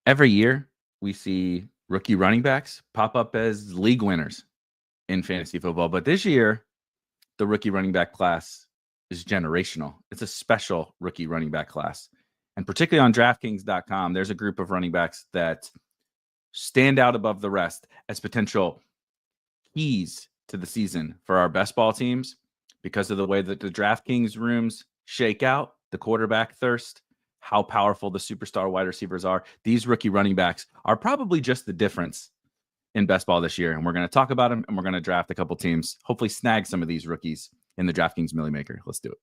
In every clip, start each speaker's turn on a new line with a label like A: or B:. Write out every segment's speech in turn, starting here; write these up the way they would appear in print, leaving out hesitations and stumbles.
A: Every year, we see rookie running backs pop up as league winners in fantasy football. But this year, the rookie running back class is generational. It's a special rookie running back class. And particularly on DraftKings.com, there's a group of running backs that stand out above the rest as potential keys to the season for our best ball teams because of the way that the DraftKings rooms shake out, the quarterback thirst, how powerful the superstar wide receivers are. These rookie running backs are probably just the difference in best ball this year. And we're going to talk about them, and we're going to draft a couple teams, hopefully snag some of these rookies in the DraftKings Milly Maker. Let's do it.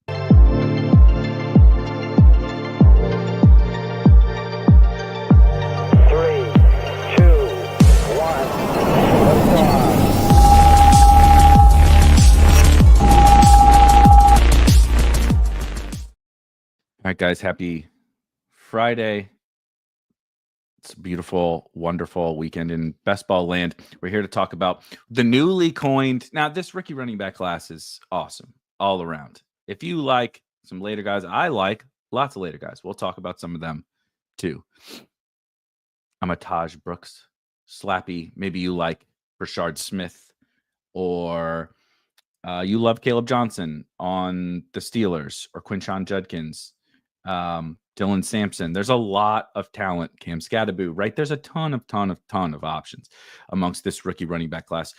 A: All right, guys, happy Friday. It's a beautiful, wonderful weekend in best ball land. We're here to talk about the newly coined. Now, this rookie running back class is awesome all around. If you like some later guys, I like lots of later guys. We'll talk about some of them too. I'm a Taj Brooks slappy. Maybe you like Rashard Smith, or you love Kaleb Johnston on the Steelers, or Quinshon Judkins, Dylan Sampson. There's a lot of talent. Cam Scadaboo, right? There's a ton of options amongst this rookie running back class.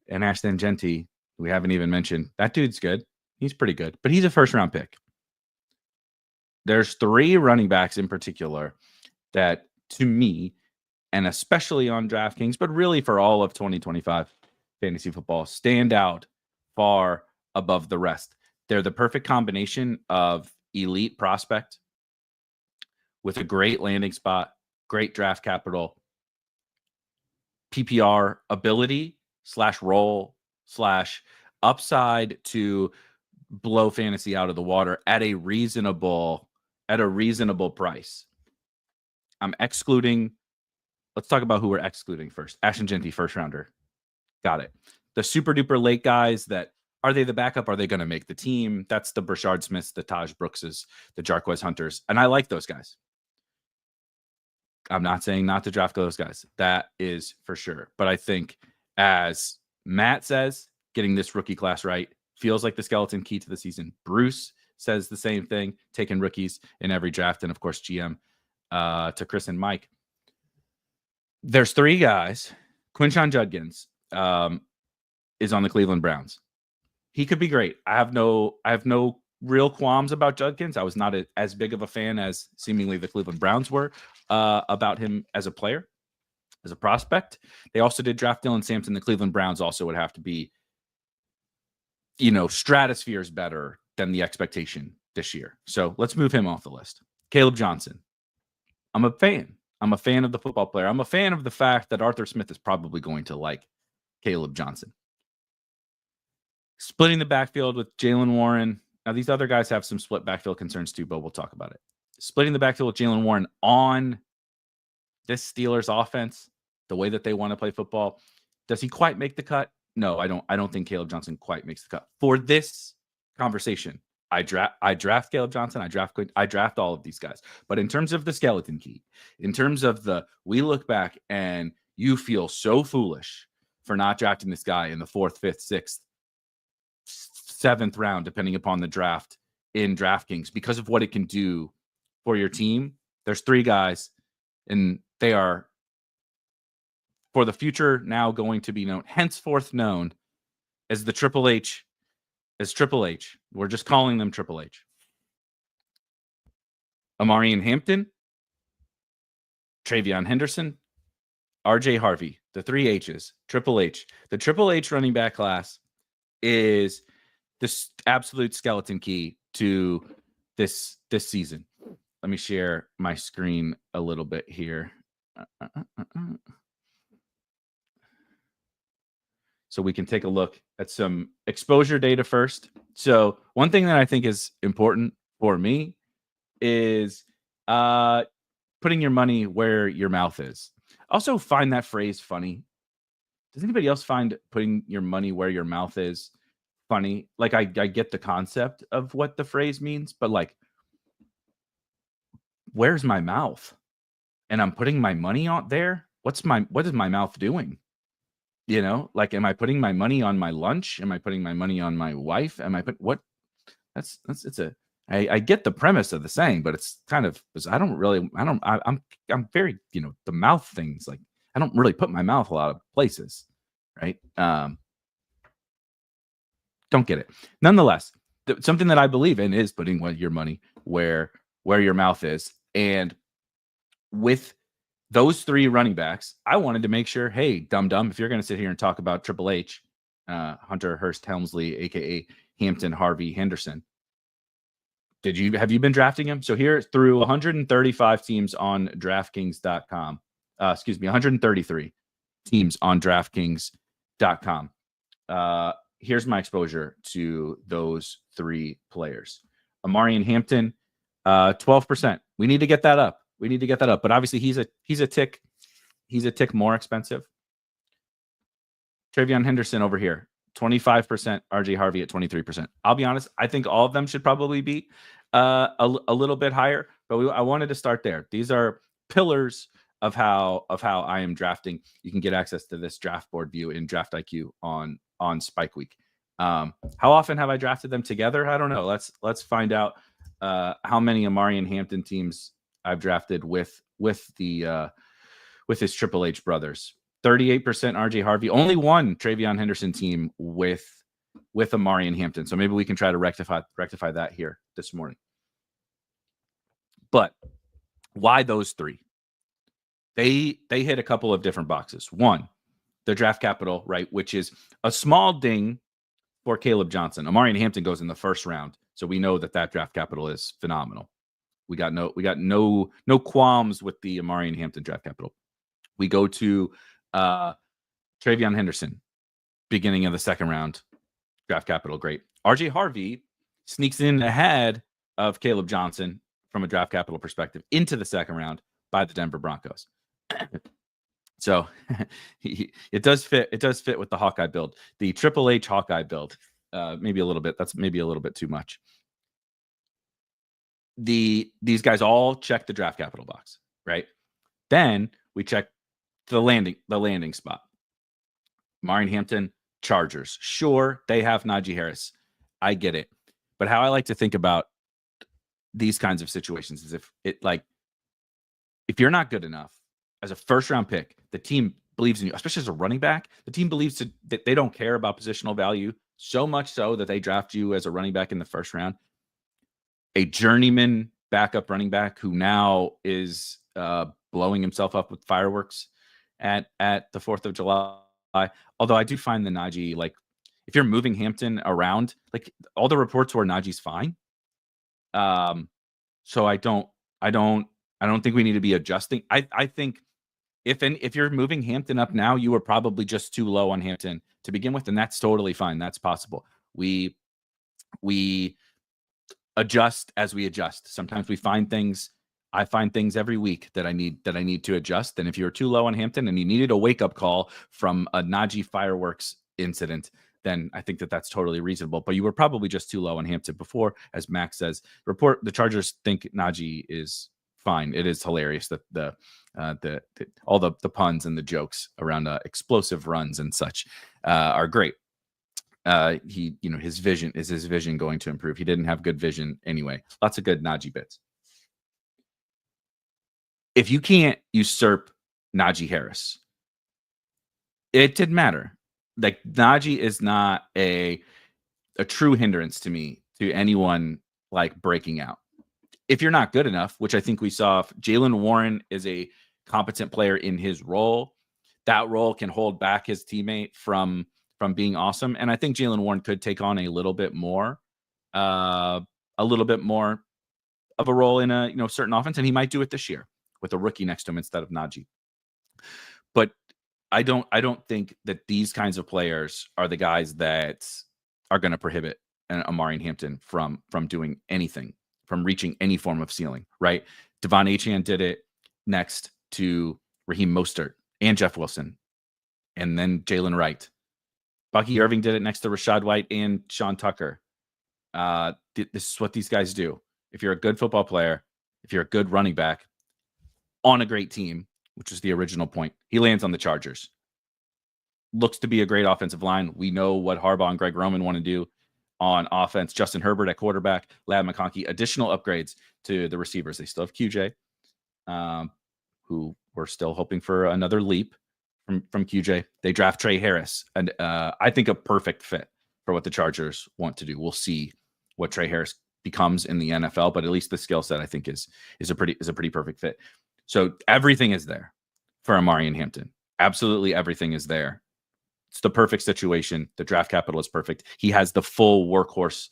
A: And Ashton Genty, we haven't even mentioned. That dude's good. He's pretty good, but he's a first-round pick. There's three running backs in particular that, to me, and especially on DraftKings, but really for all of 2025 fantasy football, stand out far above the rest. They're the perfect combination of elite prospect with a great landing spot, great draft capital, PPR ability / role / upside to blow fantasy out of the water at a reasonable price. I'm excluding. Let's talk about who we're excluding first. Ashton Genty, first rounder. Got it. The super duper late guys that, are they the backup? Are they going to make the team? That's the Rashard Smiths, the Taj Brookses, the Jarquez Hunters. And I like those guys. I'm not saying not to draft those guys. That is for sure. But I think, as Matt says, getting this rookie class right feels like the skeleton key to the season. Bruce says the same thing, taking rookies in every draft. And of course, GM to Chris and Mike. There's three guys. Quinshon Judkins is on the Cleveland Browns. He could be great. I have no real qualms about Judkins. I was not as big of a fan as seemingly the Cleveland Browns were about him as a player, as a prospect. They also did draft Dylan Sampson. The Cleveland Browns also would have to be, stratospheres better than the expectation this year. So let's move him off the list. Kaleb Johnston. I'm a fan. I'm a fan of the football player. I'm a fan of the fact that Arthur Smith is probably going to like Kaleb Johnston. Splitting the backfield with Jalen Warren. Now, these other guys have some split backfield concerns too, but we'll talk about it. Splitting the backfield with Jalen Warren on this Steelers offense, the way that they want to play football. Does he quite make the cut? No, I don't think Kaleb Johnston quite makes the cut. For this conversation, I draft Kaleb Johnston. I draft all of these guys. But in terms of the skeleton key, in terms of we look back and you feel so foolish for not drafting this guy in the 4th, 5th, 6th, 7th round, depending upon the draft in DraftKings, because of what it can do for your team. There's three guys, and they are, for the future, now going to be henceforth known as the Triple H. As Triple H. We're just calling them Triple H. Omarion Hampton, TreVeyon Henderson, RJ Harvey, the three H's, Triple H. The Triple H running back class is this absolute skeleton key to this season. Let me share my screen a little bit here. So we can take a look at some exposure data first. So one thing that I think is important for me is putting your money where your mouth is. Also find that phrase funny. Does anybody else find putting your money where your mouth is funny? Like, I get the concept of what the phrase means, but like, where's my mouth? and I'm putting my money on there, what is my mouth doing? You know, like, am I putting my money on my lunch? Am I putting my money on my wife? Am I put what? I get the premise of the saying, but it's kind of, I'm very, the mouth things, like, I don't really put my mouth a lot of places, right? Don't get it. Nonetheless, something that I believe in is putting your money where your mouth is. And with those three running backs, I wanted to make sure, hey, dum-dum, if you're going to sit here and talk about Triple H, Hunter Hurst Helmsley, aka Hampton, Harvey, Henderson, have you been drafting him? So here, through 135 teams on DraftKings.com, 133 teams on DraftKings.com. Here's my exposure to those three players. Omarion Hampton, 12%. We need to get that up. But obviously he's a tick more expensive. TreVeyon Henderson over here, 25%. RJ Harvey at 23%. I'll be honest, I think all of them should probably be a little bit higher, but I wanted to start there. These are pillars of how I am drafting. You can get access to this draft board view in Draft IQ on Spike Week. How often have I drafted them together? I don't know. Let's find out how many Omarion Hampton teams I've drafted with his Triple H brothers. 38% RJ Harvey. Only one TreVeyon Henderson team with Omarion Hampton. So maybe we can try to rectify that here this morning. But why those three? They hit a couple of different boxes. One, the draft capital, right, which is a small ding for Kaleb Johnston. Omarion Hampton goes in the first round, so we know that draft capital is phenomenal. We got no qualms with the Omarion Hampton draft capital. We go to TreVeyon Henderson, beginning of the second round, draft capital, great. RJ Harvey sneaks in ahead of Kaleb Johnston from a draft capital perspective into the second round by the Denver Broncos. So it does fit. It does fit with the Hawkeye build, the Triple H Hawkeye build. Maybe a little bit. That's maybe a little bit too much. These guys all check the draft capital box, right? Then we check the landing spot. Omarion Hampton, Chargers. Sure, they have Najee Harris. I get it. But how I like to think about these kinds of situations is if you're not good enough as a first round pick, the team believes in you, especially as a running back. The team believes that they don't care about positional value, so much so that they draft you as a running back in the first round. A journeyman backup running back who now is blowing himself up with fireworks at the 4th of July. Although I do find the Najee, like, if you're moving Hampton around, like, all the reports were Najee's fine. So I don't think we need to be adjusting. I think if you're moving Hampton up now, you were probably just too low on Hampton to begin with, and that's totally fine. That's possible. We adjust as we adjust. Sometimes we find things. I find things every week that I need to adjust. And if you're too low on Hampton and you needed a wake up call from a Najee fireworks incident, then I think that's totally reasonable. But you were probably just too low on Hampton before, as Max says. The Chargers think Najee is fine. It is hilarious that all the puns and the jokes around explosive runs and such are great. His vision going to improve? He didn't have good vision anyway. Lots of good Najee bits. If you can't usurp Najee Harris, it didn't matter. Like, Najee is not a true hindrance to me, to anyone like breaking out. If you're not good enough, which I think we saw, Jalen Warren is a competent player in his role. That role can hold back his teammate from being awesome. And I think Jalen Warren could take on a little bit more of a role in a certain offense, and he might do it this year with a rookie next to him instead of Najee. But I don't think that these kinds of players are the guys that are going to prohibit Omarion Hampton from doing anything, from reaching any form of ceiling, right? Devon Achane did it next to Raheem Mostert and Jeff Wilson, and then Jalen Wright. Bucky Irving did it next to Rachaad White and Sean Tucker. This is what these guys do. If you're a good football player, if you're a good running back, on a great team, which is the original point. He lands on the Chargers. Looks to be a great offensive line. We know what Harbaugh and Greg Roman want to do on offense. Justin Herbert at quarterback, Ladd McConkey, additional upgrades to the receivers. They still have QJ, who we're still hoping for another leap from QJ. They draft Trey Harris, and I think a perfect fit for what the Chargers want to do. We'll see what Trey Harris becomes in the NFL, but at least the skill set I think is a pretty perfect fit. So everything is there for Omarion Hampton. Absolutely everything is there. It's the perfect situation. The draft capital is perfect. He has the full workhorse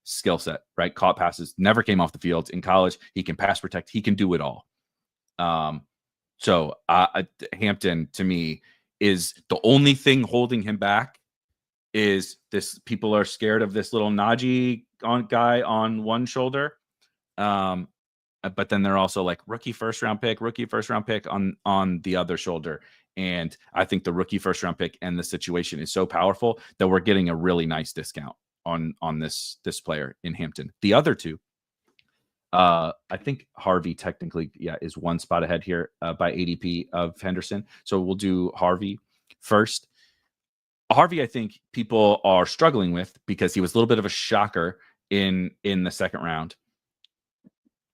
A: skill set, right? Caught passes, never came off the field in college. He can pass protect. He can do it all. So Hampton, to me, is the only thing holding him back is this. People are scared of this little Najee guy on one shoulder. But then they're also like rookie first round pick on the other shoulder. And I think the rookie first round pick and the situation is so powerful that we're getting a really nice discount on this player in Hampton. The other two, I think Harvey technically, is one spot ahead here by ADP of Henderson. So we'll do Harvey first. Harvey, I think people are struggling with because he was a little bit of a shocker in the second round.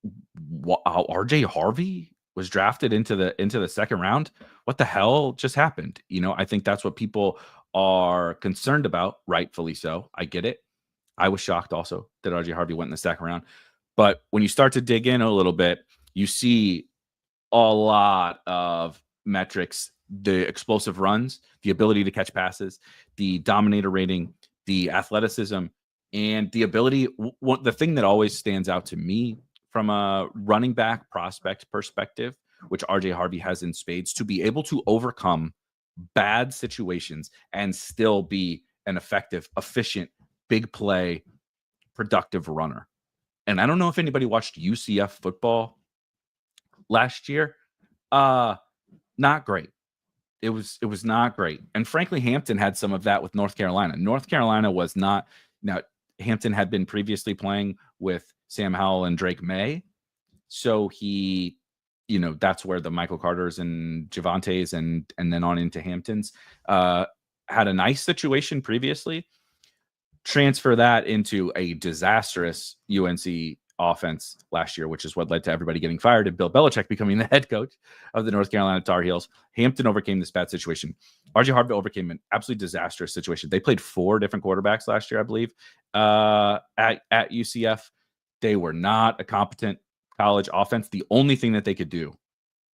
A: RJ Harvey was drafted into the second round. What the hell just happened? I think that's what people are concerned about, rightfully so. I get it. I was shocked also that RJ Harvey went in the second round. But when you start to dig in a little bit, you see a lot of metrics: the explosive runs, the ability to catch passes, the dominator rating, the athleticism, and the ability. The thing that always stands out to me from a running back prospect perspective, which RJ Harvey has in spades, to be able to overcome bad situations and still be an effective, efficient, big play, productive runner. And I don't know if anybody watched UCF football last year. Not great. It was not great. And frankly, Hampton had some of that with North Carolina. North Carolina was not. Now, Hampton had been previously playing with Sam Howell and Drake Maye. So he, that's where the Michael Carters and Javantes and then on into Hamptons had a nice situation previously. Transfer that into a disastrous UNC offense last year, which is what led to everybody getting fired and Bill Belichick becoming the head coach of the North Carolina Tar Heels. Hampton overcame this bad situation. RJ Harvey overcame an absolutely disastrous situation. They played 4 different quarterbacks last year, I believe, at UCF. They were not a competent college offense. The only thing that they could do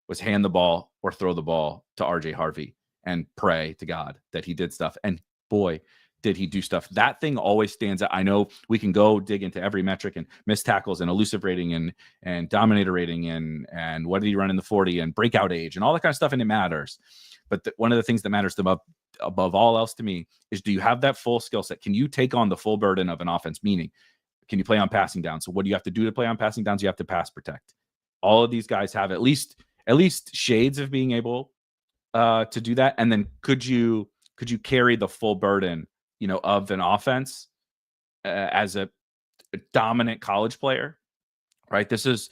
A: was hand the ball or throw the ball to RJ Harvey and pray to God that he did stuff. And boy, did he do stuff. That thing always stands out. I know we can go dig into every metric and missed tackles and elusive rating and dominator rating and what did he run in the 40 and breakout age and all that kind of stuff, and it matters. But one of the things that matters above all else to me is, do you have that full skill set? Can you take on the full burden of an offense? Meaning, can you play on passing downs? So what do you have to do to play on passing downs? You have to pass protect. All of these guys have at least shades of being able to do that. And then could you carry the full burden, of an offense as a dominant college player, right? This is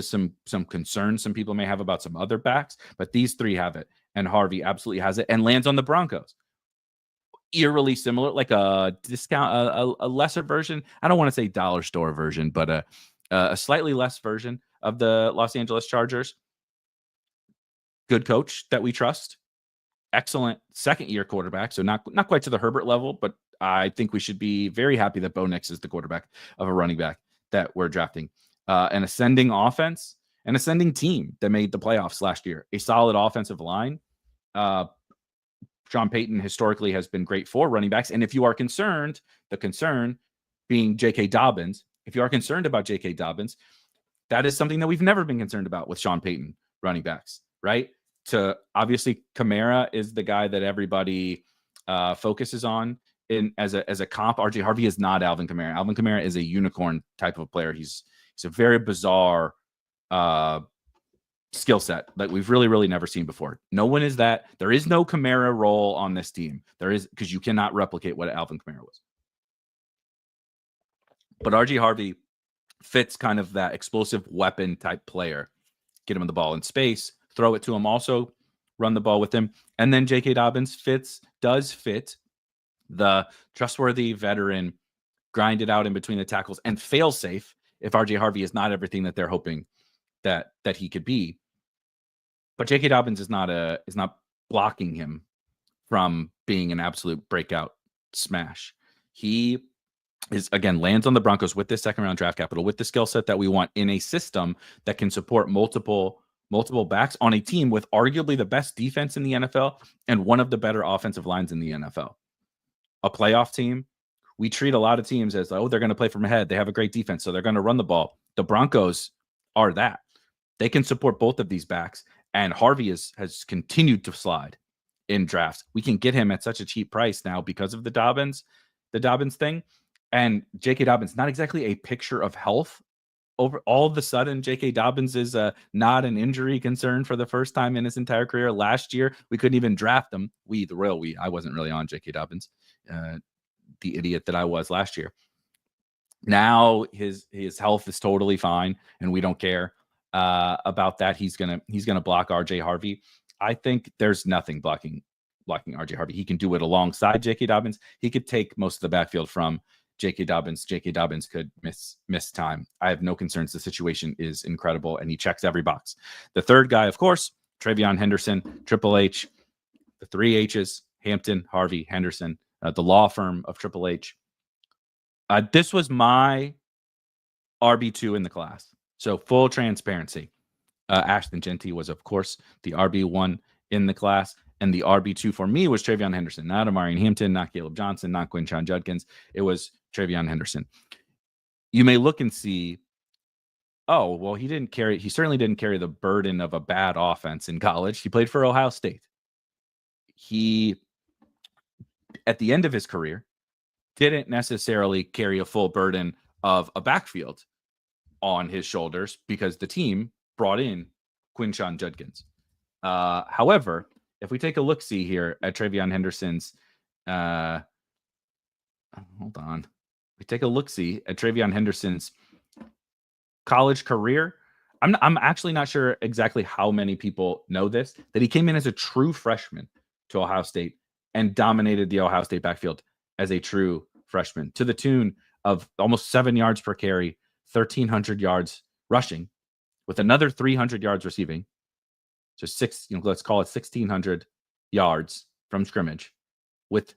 A: some concern some people may have about some other backs, but these 3 have it, and Harvey absolutely has it and lands on the Broncos. Eerily similar, like a discount, a lesser version. I don't want to say dollar store version, but a slightly less version of the Los Angeles Chargers. Good coach that we trust. Excellent second-year quarterback, so not quite to the Herbert level, but I think we should be very happy that Bo Nix is the quarterback of a running back that we're drafting. An ascending offense, an ascending team that made the playoffs last year. A solid offensive line. Sean Payton historically has been great for running backs, and if you are concerned, the concern being J.K. Dobbins, if you are concerned about J.K. Dobbins, that is something that we've never been concerned about with Sean Payton running backs, right? Obviously, Kamara is the guy that everybody focuses on as a comp. RJ Harvey is not Alvin Kamara. Alvin Kamara is a unicorn type of player. He's a very bizarre skill set that we've really never seen before. No one is that. There is no Kamara role on this team. There is, because you cannot replicate what Alvin Kamara was. But RJ Harvey fits kind of that explosive weapon type player get him the ball in space, throw it to him, also run the ball with him. And then J.K. Dobbins does fit the trustworthy veteran, grind it out in between the tackles, and fail safe if R.J. Harvey is not everything that they're hoping that he could be. But J.K. Dobbins is not blocking him from being an absolute breakout smash. He is, again, lands on the Broncos with this second-round draft capital, with the skill set that we want in a system that can support multiple backs on a team with arguably the best defense in the NFL and one of the better offensive lines in the NFL. A playoff team, we treat a lot of teams as, oh, they're going to play from ahead. They have a great defense, so they're going to run the ball. The Broncos are that. They can support both of these backs, and Harvey has continued to slide in drafts. We can get him at such a cheap price now because of the Dobbins thing. And J.K. Dobbins, not exactly a picture of health. Over all of a sudden, J.K. Dobbins is not an injury concern for the first time in his entire career. Last year, we couldn't even draft him. I wasn't really on J.K. Dobbins, the idiot that I was last year. Now his health is totally fine, and we don't care about that. He's gonna block R.J. Harvey. I think there's nothing blocking R.J. Harvey. He can do it alongside J.K. Dobbins. He could take most of the backfield from J.K. Dobbins. J.K. Dobbins could miss time. I have no concerns. The situation is incredible, and he checks every box. The third guy, of course, TreVeyon Henderson, Triple H, the three H's, Hampton, Harvey, Henderson, the law firm of Triple H. This was my RB2 in the class. So full transparency. Ashton Genty was, of course, the RB1 in the class. And the RB2 for me was TreVeyon Henderson, not Omarion Hampton, not Kaleb Johnston, not Quinshon Judkins. It was TreVeyon Henderson. You may look and see, oh, well, he certainly didn't carry the burden of a bad offense in college. He played for Ohio State. He, at the end of his career, didn't necessarily carry a full burden of a backfield on his shoulders because the team brought in Quinshon Judkins. However, if we take a look-see here at TreVeyon Henderson's, we take a look-see at TreVeyon Henderson's college career. I'm actually not sure exactly how many people know this, that he came in as a true freshman to Ohio State and dominated the Ohio State backfield as a true freshman to the tune of almost 7 yards per carry, 1,300 yards rushing, with another 300 yards receiving. Just let's call it 1,600 yards from scrimmage with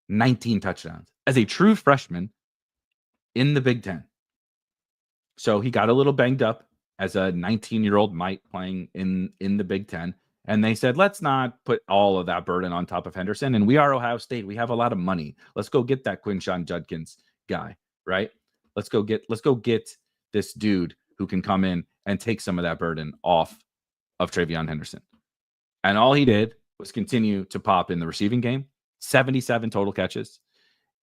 A: 19 touchdowns as a true freshman in the Big Ten. So he got a little banged up as a 19-year-old mite playing in the Big Ten. And they said, let's not put all of that burden on top of Henderson. And we are Ohio State. We have a lot of money. Let's go get that Quinshon Judkins guy, right? Let's go get this dude who can come in and take some of that burden off of TreVeyon Henderson. And all he did was continue to pop in the receiving game. 77 total catches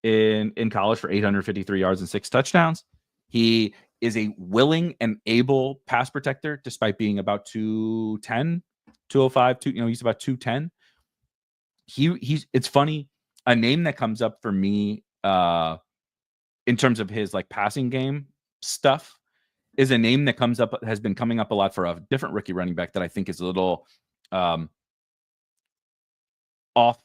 A: in college for 853 yards and 6 touchdowns. He is a willing and able pass protector despite being about 210, 205, he's about 210. It's funny, a name that comes up for me in terms of his like passing game stuff is a name that has been coming up a lot for a different rookie running back that I think is a little off,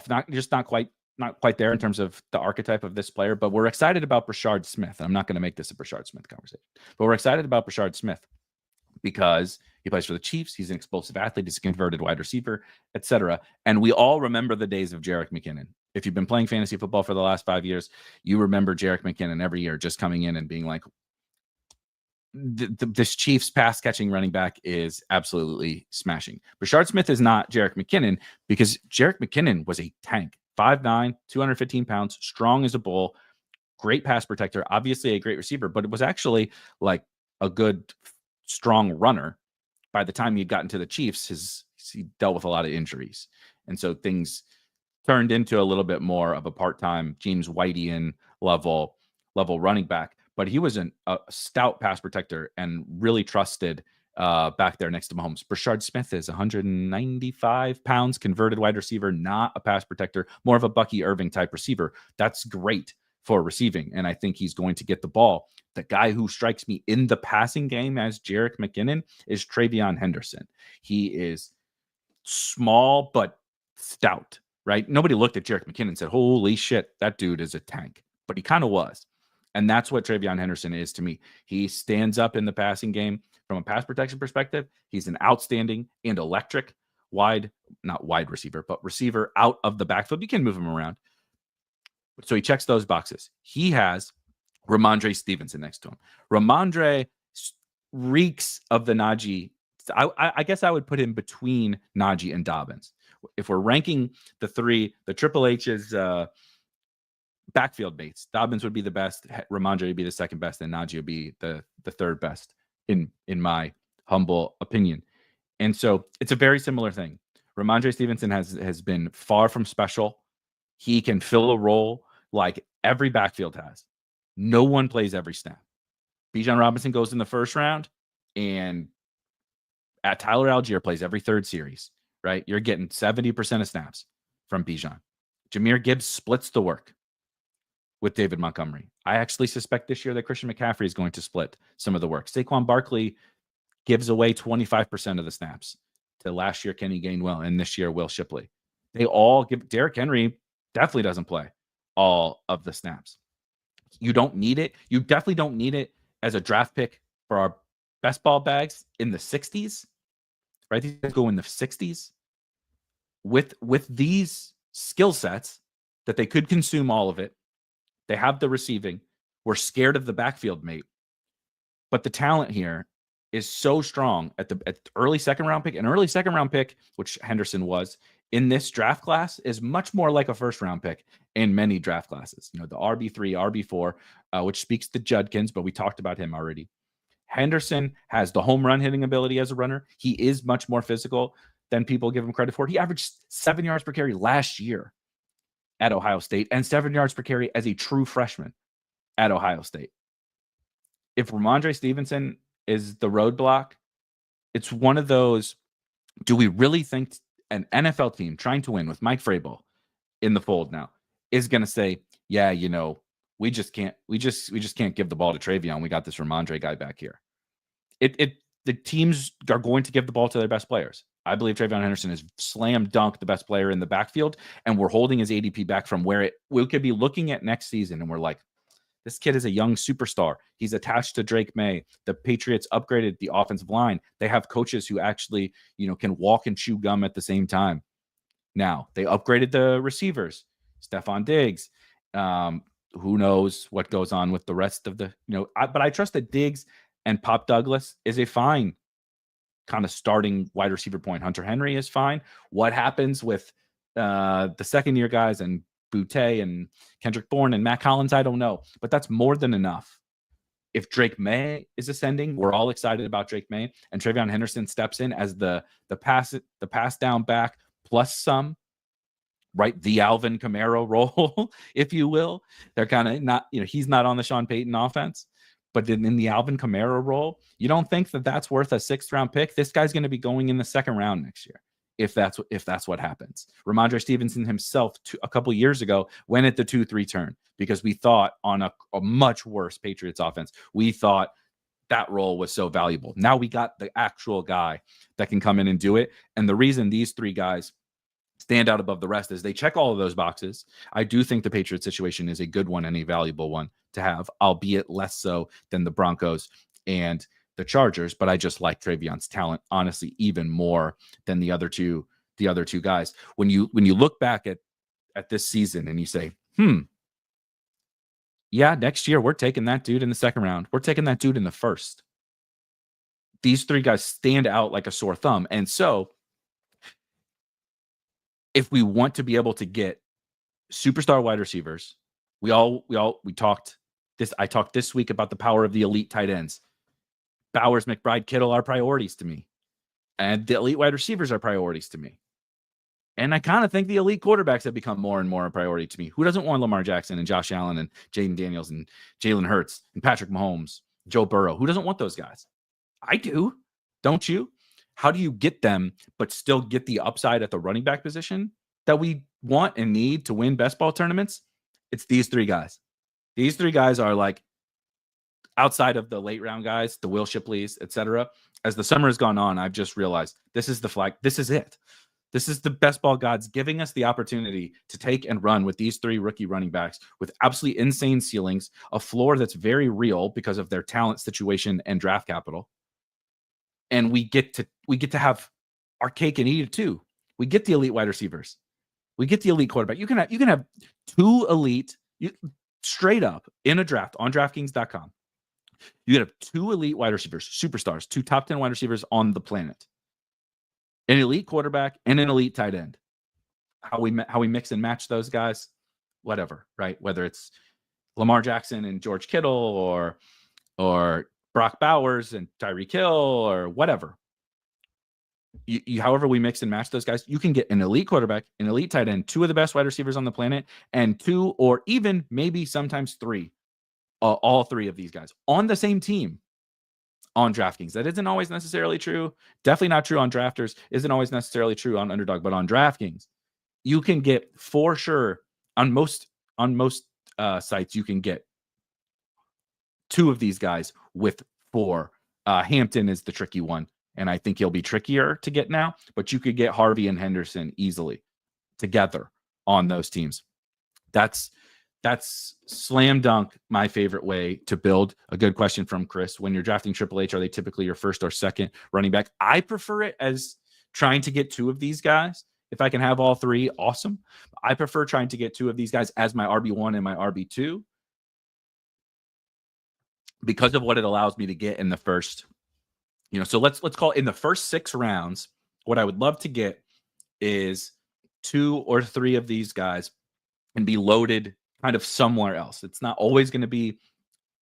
A: not quite there in terms of the archetype of this player. But we're excited about Brashard Smith. I'm not going to make this a Brashard Smith conversation, but we're excited about Brashard Smith because he plays for the Chiefs. He's an explosive athlete. He's a converted wide receiver, etc. And we all remember the days of Jerick McKinnon. If you've been playing fantasy football for the last 5 years, you remember Jerick McKinnon every year just coming in and being like, this Chiefs pass catching running back is absolutely smashing. Brashard Smith is not Jerick McKinnon because Jerick McKinnon was a tank, 5'9", 215 pounds, strong as a bull, great pass protector, obviously a great receiver, but it was actually like a good, strong runner. By the time he'd gotten to the Chiefs, he dealt with a lot of injuries. And so things turned into a little bit more of a part-time James Whiteian level running back. But he was a stout pass protector and really trusted back there next to Mahomes. Brashard Smith is 195 pounds, converted wide receiver, not a pass protector, more of a Bucky Irving type receiver. That's great for receiving, and I think he's going to get the ball. The guy who strikes me in the passing game as Jerick McKinnon is TreVeyon Henderson. He is small but stout, right? Nobody looked at Jerick McKinnon and said, holy shit, that dude is a tank. But he kind of was. And that's what TreVeyon Henderson is to me. He stands up in the passing game from a pass protection perspective. He's an outstanding and electric not wide receiver, but receiver out of the backfield. You can move him around. So he checks those boxes. He has Ramondre Stevenson next to him. Ramondre reeks of the Najee. I guess I would put him between Najee and Dobbins. If we're ranking the three, the Triple H's backfield mates, Dobbins would be the best, Ramondre would be the second best, and Najee would be the third best in my humble opinion. And so it's a very similar thing. Ramondre Stevenson has been far from special. He can fill a role like every backfield has. No one plays every snap. Bijan Robinson goes in the first round, and Tyler Algier plays every third series, right? You're getting 70% of snaps from Bijan. Jahmyr Gibbs splits the work with David Montgomery. I actually suspect this year that Christian McCaffrey is going to split some of the work. Saquon Barkley gives away 25% of the snaps to last year Kenny Gainwell and this year Will Shipley. They all give. Derrick Henry definitely doesn't play all of the snaps. You don't need it. You definitely don't need it as a draft pick for our best ball bags in the 60s, right? These guys go in the 60s with these skill sets that they could consume all of it. They have the receiving. We're scared of the backfield mate, but the talent here is so strong at the early second round pick. An early second round pick, which Henderson was in this draft class, is much more like a first round pick in many draft classes. You know, the RB3, RB4, which speaks to Judkins, but we talked about him already. Henderson has the home run hitting ability as a runner. He is much more physical than people give him credit for. He averaged 7 yards per carry last year at Ohio State and 7 yards per carry as a true freshman at Ohio State. If Ramondre Stevenson is the roadblock, it's one of those, do we really think an NFL team trying to win with Mike Vrabel in the fold now is going to say, yeah, you know, we just can't give the ball to TreVeyon. We got this Ramondre guy back here. The teams are going to give the ball to their best players. I believe TreVeyon Henderson is slam dunk the best player in the backfield, and we're holding his ADP back from where we could be looking at next season, and we're like, this kid is a young superstar. He's attached to Drake Maye. The Patriots upgraded the offensive line. They have coaches who actually, you know, can walk and chew gum at the same time. Now they upgraded the receivers, Stephon Diggs. Who knows what goes on with the rest of the, you know, but I trust that Diggs and Pop Douglas is a fine kind of starting wide receiver point. Hunter Henry is fine. What happens with the second year guys and Boutte and Kendrick Bourne and Matt Collins, I don't know, but that's more than enough. If Drake Maye is ascending, we're all excited about Drake Maye, and TreVeyon Henderson steps in as the pass down back plus some, right? The Alvin Kamara role, if you will. They're kind of not, you know, he's not on the Sean Payton offense, but in the Alvin Kamara role, you don't think that that's worth a 6th round pick? This guy's going to be going in the 2nd round next year. If that's what happens. Ramondre Stevenson himself a couple years ago went at the 2-3 turn because we thought on a much worse Patriots offense, we thought that role was so valuable. Now we got the actual guy that can come in and do it. And the reason these 3 guys stand out above the rest is they check all of those boxes. I do think the Patriots situation is a good one and a valuable one to have, albeit less so than the Broncos and the Chargers, but I just like TreVeyon's talent, honestly, even more than the other two guys. When you look back at this season and you say, yeah, next year we're taking that dude in the 2nd round. We're taking that dude in the 1st. These 3 guys stand out like a sore thumb. And so if we want to be able to get superstar wide receivers, I talked this week about the power of the elite tight ends. Bowers, McBride, Kittle are priorities to me. And the elite wide receivers are priorities to me. And I kind of think the elite quarterbacks have become more and more a priority to me. Who doesn't want Lamar Jackson and Josh Allen and Jaden Daniels and Jalen Hurts and Patrick Mahomes, Joe Burrow? Who doesn't want those guys? I do. Don't you? How do you get them but still get the upside at the running back position that we want and need to win best ball tournaments? It's these 3 guys. These three guys are like outside of the late round guys, the Will Shipleys, etc. As the summer has gone on, I've just realized this is the flag. This is it. This is the best ball gods giving us the opportunity to take and run with these three rookie running backs with absolutely insane ceilings, a floor that's very real because of their talent situation and draft capital. And we get to have our cake and eat it too. We get the elite wide receivers. We get the elite quarterback. You can have two elite, straight up in a draft on DraftKings.com. You can have two elite wide receivers, superstars, two top 10 wide receivers on the planet, an elite quarterback and an elite tight end. How we mix and match those guys, whatever, right? Whether it's Lamar Jackson and George Kittle or Brock Bowers and Tyreek Hill or whatever. However we mix and match those guys, you can get an elite quarterback, an elite tight end, two of the best wide receivers on the planet, and two or even maybe sometimes three, all three of these guys on the same team on DraftKings. That isn't always necessarily true. Definitely not true on Drafters. Isn't always necessarily true on Underdog, but on DraftKings, you can get for sure on most sites. You can get two of these guys with four. Hampton is the tricky one, and I think he'll be trickier to get now. But you could get Harvey and Henderson easily together on those teams. That's slam dunk my favorite way to build. A good question from Chris. When you're drafting Triple H, are they typically your first or second running back? I prefer it as trying to get two of these guys. If I can have all three, awesome. I prefer trying to get two of these guys as my RB1 and my RB2 because of what it allows me to get in the first, so let's call it in the first 6 rounds. What I would love to get is 2 or 3 of these guys and be loaded kind of somewhere else. It's not always going to be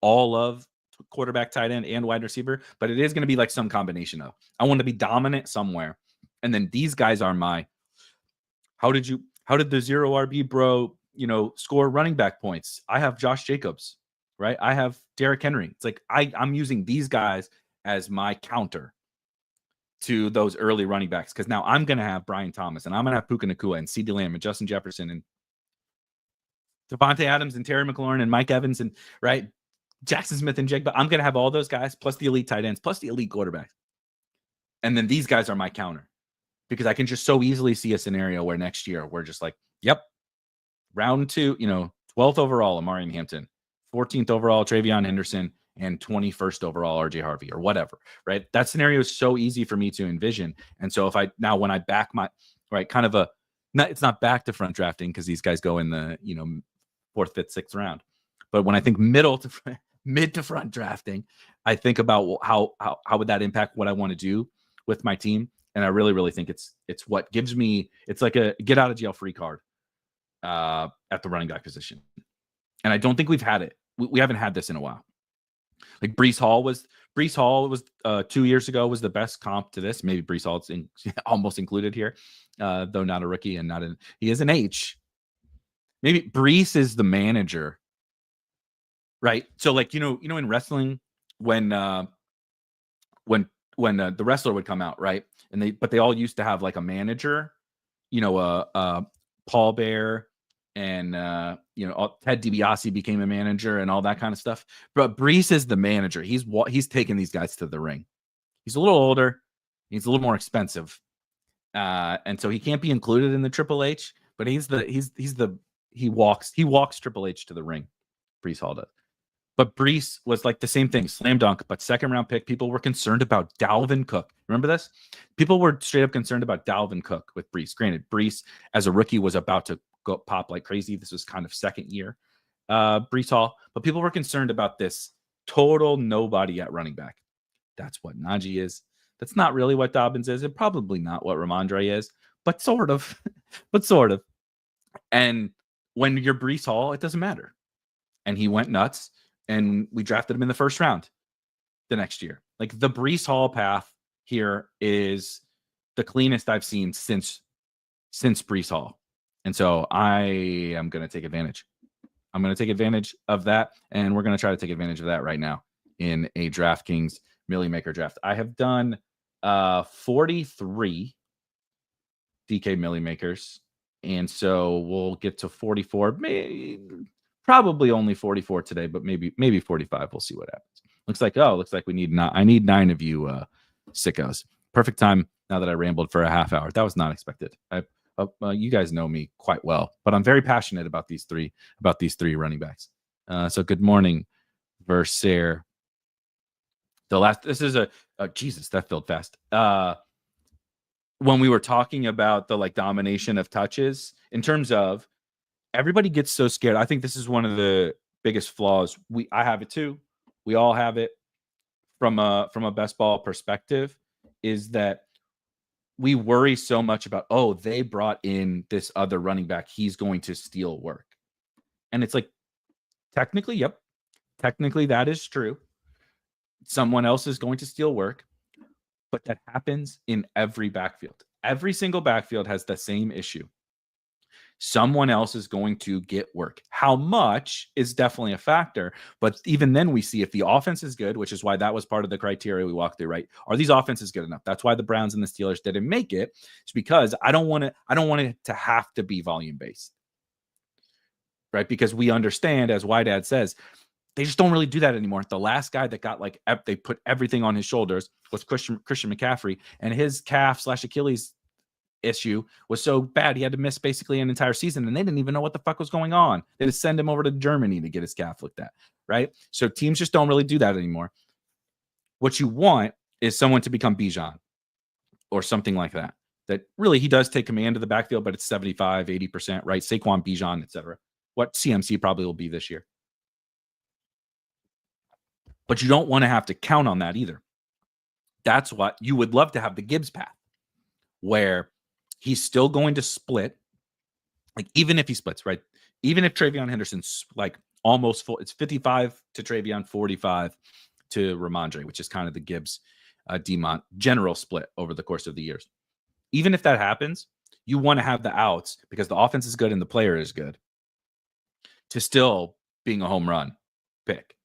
A: all of quarterback, tight end, and wide receiver, but it is going to be like some combination of. I want to be dominant somewhere. And then these guys are my, how did the 0 RB bro, score running back points? I have Josh Jacobs, right? I have Derrick Henry. It's like I'm using these guys as my counter to those early running backs because now I'm going to have Brian Thomas and I'm going to have Puka Nacua and CeeDee Lamb and Justin Jefferson and Devontae Adams and Terry McLaurin and Mike Evans and right Jackson Smith and Jake. But I'm going to have all those guys plus the elite tight ends plus the elite quarterbacks. And then these guys are my counter because I can just so easily see a scenario where next year we're just like, yep, round 2, 12th overall, Omarion Hampton, 14th overall, TreVeyon Henderson, and 21st overall, RJ Harvey or whatever, right? That scenario is so easy for me to envision. And so when I back my, right, kind of it's not back to front drafting because these guys go in the, 4th, 5th, 6th round. But when I think mid to front drafting, I think about how would that impact what I want to do with my team. And I really, really think it's what gives me, it's like a get out of jail free card at the running back position. And I don't think we've had it. We haven't had this in a while. Like Breece Hall was 2 years ago was the best comp to this. Maybe Breece Hall's almost included here, though not a rookie and he is an H. Maybe Breece is the manager, right? So like in wrestling when the wrestler would come out, right? And they all used to have like a manager, Paul Bear and Ted DiBiase became a manager and all that kind of stuff. But Breece is the manager. He's taking these guys to the ring. He's a little older. He's a little more expensive, and so he can't be included in the Triple H. But he walks Triple H to the ring. Breece Hall does. But Breece was like the same thing, slam dunk, but 2nd round pick. People were concerned about Dalvin Cook. Remember this? People were straight up concerned about Dalvin Cook with Breece. Granted, Breece as a rookie was about to go pop like crazy. This was kind of 2nd year, Breece Hall. But people were concerned about this total nobody at running back. That's what Najee is. That's not really what Dobbins is, and probably not what Ramondre is, but sort of. And when you're Breece Hall, it doesn't matter. And he went nuts. And we drafted him in the 1st round the next year. Like the Breece Hall path here is the cleanest I've seen since Breece Hall. And so I am going to take advantage. I'm going to take advantage of that. And we're going to try to take advantage of that right now in a DraftKings Milly Maker draft. I have done 43 DK Milly Makers. And so we'll get to 44, maybe Probably only 44 today, but maybe 45. We'll see what happens. Looks like we need I need 9 of you sickos. Perfect time now that I rambled for a half hour. That was not expected. You guys know me quite well, but I'm very passionate about these three running backs. So good morning, Versaire. This is Jesus, that filled fast. When we were talking about the domination of touches, in terms of everybody gets so scared. I think this is one of the biggest flaws. I have it too. We all have it from a best ball perspective, is that we worry so much about, they brought in this other running back, he's going to steal work. And it's like, technically, yep. Technically, that is true. Someone else is going to steal work, but that happens in every backfield. Every single backfield has the same issue. Someone else is going to get work. How much is definitely a factor, but even then we see if the offense is good, which is why that was part of the criteria we walked through, right? Are these offenses good enough? That's why the Browns and the Steelers didn't make it. It's because I don't want it to have to be volume based, right? Because we understand, as Wydad says, they just don't really do that anymore. The last guy that got they put everything on his shoulders was Christian McCaffrey, and his calf/Achilles issue was so bad he had to miss basically an entire season, and they didn't even know what the fuck was going on. They just send him over to Germany to get his calf looked at, right? So teams just don't really do that anymore. What you want is someone to become Bijan or something like that. That really he does take command of the backfield, but it's 75, 80%, right? Saquon, Bijan, etc. What CMC probably will be this year. But you don't want to have to count on that either. That's what you would love to have, the Gibbs path, where he's still going to split. Even if he splits, right? Even if TreVeyon Henderson's almost full, it's 55 to TreVeyon, 45 to Ramondre, which is kind of the Gibbs Demont general split over the course of the years. Even if that happens, you want to have the outs because the offense is good and the player is good to still being a home run pick.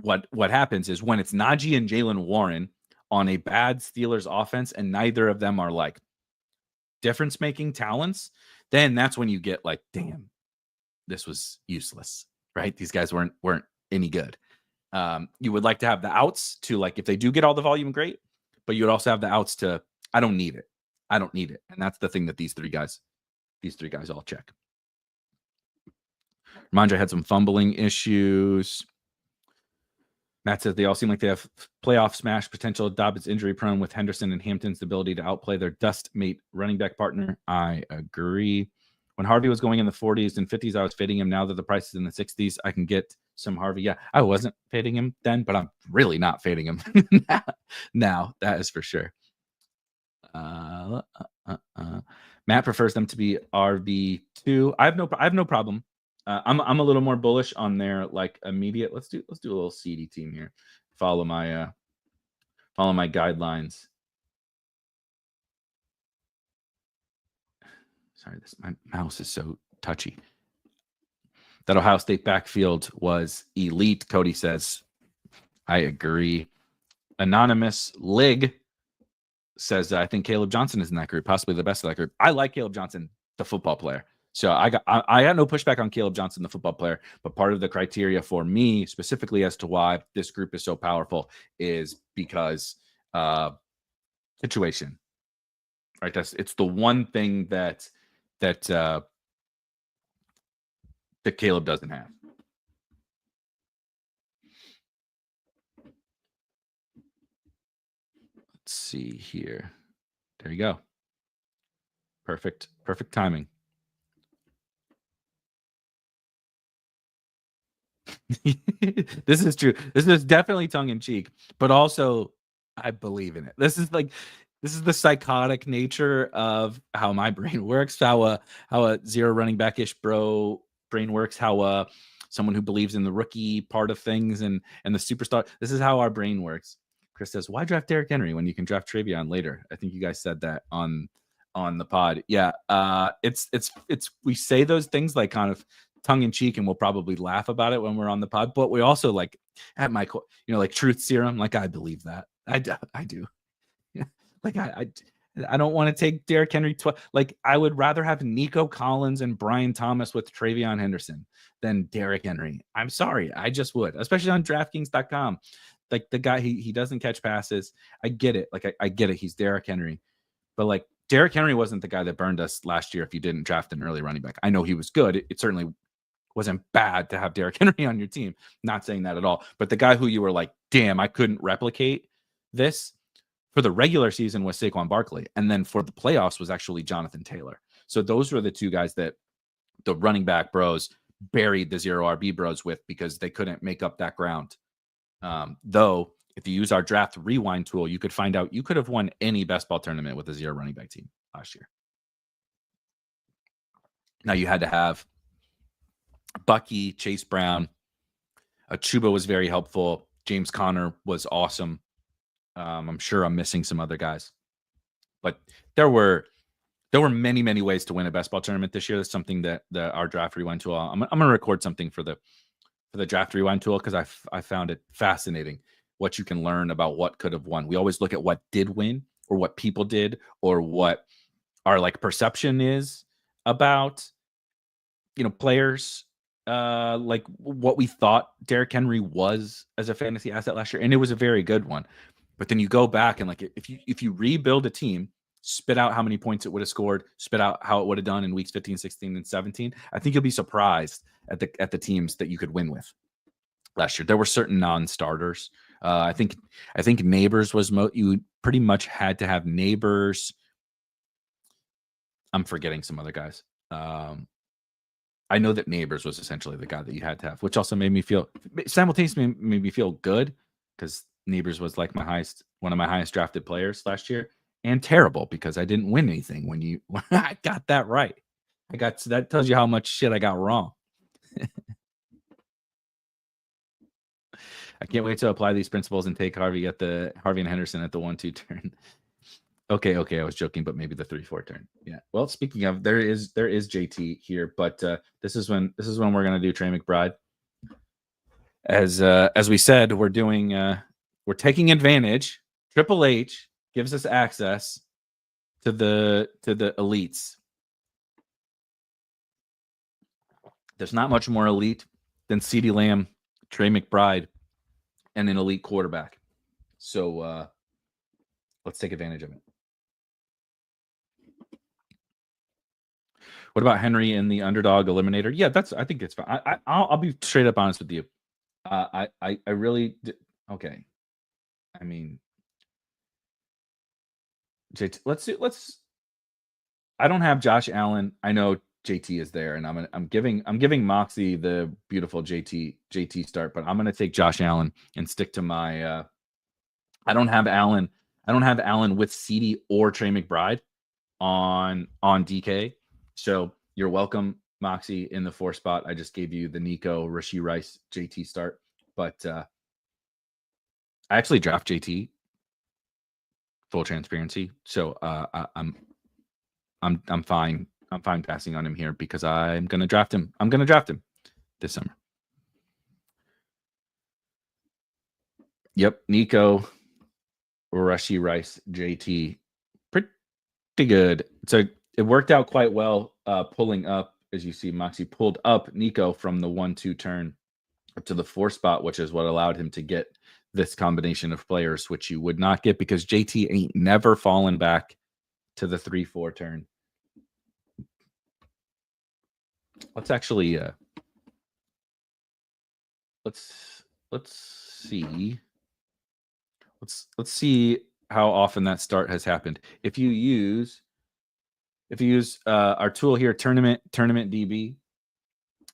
A: What happens is when it's Najee and Jalen Warren on a bad Steelers offense and neither of them are difference-making talents, then that's when you get damn, this was useless, right? These guys weren't any good. You would like to have the outs to if they do get all the volume, great, but you would also have the outs to I don't need it. And that's the thing that these three guys all check. Ramondre had some fumbling issues. Matt says they all seem like they have playoff smash potential. Dobbins injury prone with Henderson and Hampton's ability to outplay their dust mate running back partner. I agree. When Harvey was going in the 40s and 50s, I was fading him. Now that the price is in the 60s, I can get some Harvey. Yeah, I wasn't fading him then, but I'm really not fading him now. That is for sure. Matt prefers them to be RB2. I have no problem. I'm a little more bullish on their immediate. Let's do a little seedy team here. Follow my guidelines. Sorry, my mouse is so touchy. That Ohio State backfield was elite. Cody says, I agree. Anonymous Lig says, I think Kaleb Johnston is in that group, possibly the best of that group. I like Kaleb Johnston, the football player. So I got no pushback on Kaleb Johnston, the football player, but part of the criteria for me specifically as to why this group is so powerful is because situation, right? It's the one thing that Kaleb doesn't have. Let's see here. There you go. Perfect timing. This is true. This is definitely tongue in cheek, but also I believe in it. This is the psychotic nature of how my brain works, how a zero running back-ish brain works, how someone who believes in the rookie part of things and the superstar. This is how our brain works. Chris says, why draft Derrick Henry when you can draft TreVeyon later? I think you guys said that on the pod. Yeah. It's we say those things kind of tongue in cheek, and we'll probably laugh about it when we're on the pod, but we also at my truth serum, I believe that I do. Yeah. I don't want to take Derrick Henry. Like, I would rather have Nico Collins and Brian Thomas with TreVeyon Henderson than Derrick Henry. I'm sorry. I just would, especially on DraftKings.com. Like, the guy, he doesn't catch passes. I get it. Like, I get it. He's Derrick Henry. But, like, Derrick Henry wasn't the guy that burned us last year if you didn't draft an early running back. I know he was good. It certainly wasn't bad to have Derrick Henry on your team. Not saying that at all. But the guy who you were like, damn, I couldn't replicate this for the regular season was Saquon Barkley. And then for the playoffs was actually Jonathan Taylor. So those were the two guys that the running back bros buried the 0 RB bros with because they couldn't make up that ground. Though, if you use our draft rewind tool, you could find out you could have won any best ball tournament with a 0 running back team last year. Now you had to have Bucky, Chase Brown, Chuba was very helpful. James Conner was awesome. I'm sure I'm missing some other guys, but there were many, many ways to win a best ball tournament this year. That's something that our draft rewind tool. I'm gonna record something for the draft rewind tool because I found it fascinating what you can learn about what could have won. We always look at what did win or what people did or what our like perception is about players. Like what we thought Derrick Henry was as a fantasy asset last year, and it was a very good one. But then you go back and like if you rebuild a team, spit out how many points it would have scored, spit out how it would have done in weeks 15, 16, and 17, I think you'll be surprised at the teams that you could win with last year. There were certain non-starters. I think Neighbors was you pretty much had to have Neighbors. I'm forgetting some other guys. I know that Neighbors was essentially the guy that you had to have, which also made me feel simultaneously made me feel good because Neighbors was like one of my highest drafted players last year, and terrible because I didn't win anything when I got that right. That tells you how much shit I got wrong. I can't wait to apply these principles and take Harvey and Henderson at the 1-2 turn. Okay, I was joking, but maybe the 3-4 turn. Yeah. Well, speaking of, there is JT here, but this is when we're gonna do Trey McBride. As we said, we're taking advantage. Triple H gives us access to the elites. There's not much more elite than CeeDee Lamb, Trey McBride, and an elite quarterback. So let's take advantage of it. What about Henry in the underdog eliminator? Yeah, I think it's fine. I'll be straight up honest with you. I really okay. I mean, JT, let's. I don't have Josh Allen. I know JT is there, and I'm giving Moxie the beautiful JT start, but I'm gonna take Josh Allen and stick to my. I don't have Allen. I don't have Allen with CeeDee or Trey McBride on DK. So you're welcome, Moxie, in the 4 spot. I just gave you the Nico, Rashee Rice, JT start, but I actually draft JT. Full transparency. So I'm fine. I'm fine passing on him here because I'm gonna draft him. I'm gonna draft him this summer. Yep, Nico, Rashee Rice, JT, pretty good. So it worked out quite well. Pulling up, as you see, Moxie pulled up Nico from the 1-2 turn up to the 4 spot, which is what allowed him to get this combination of players, which you would not get because JT ain't never fallen back to the 3-4 turn. Let's actually let's see. Let's see how often that start has happened. If you use our tool here, TournamentDB,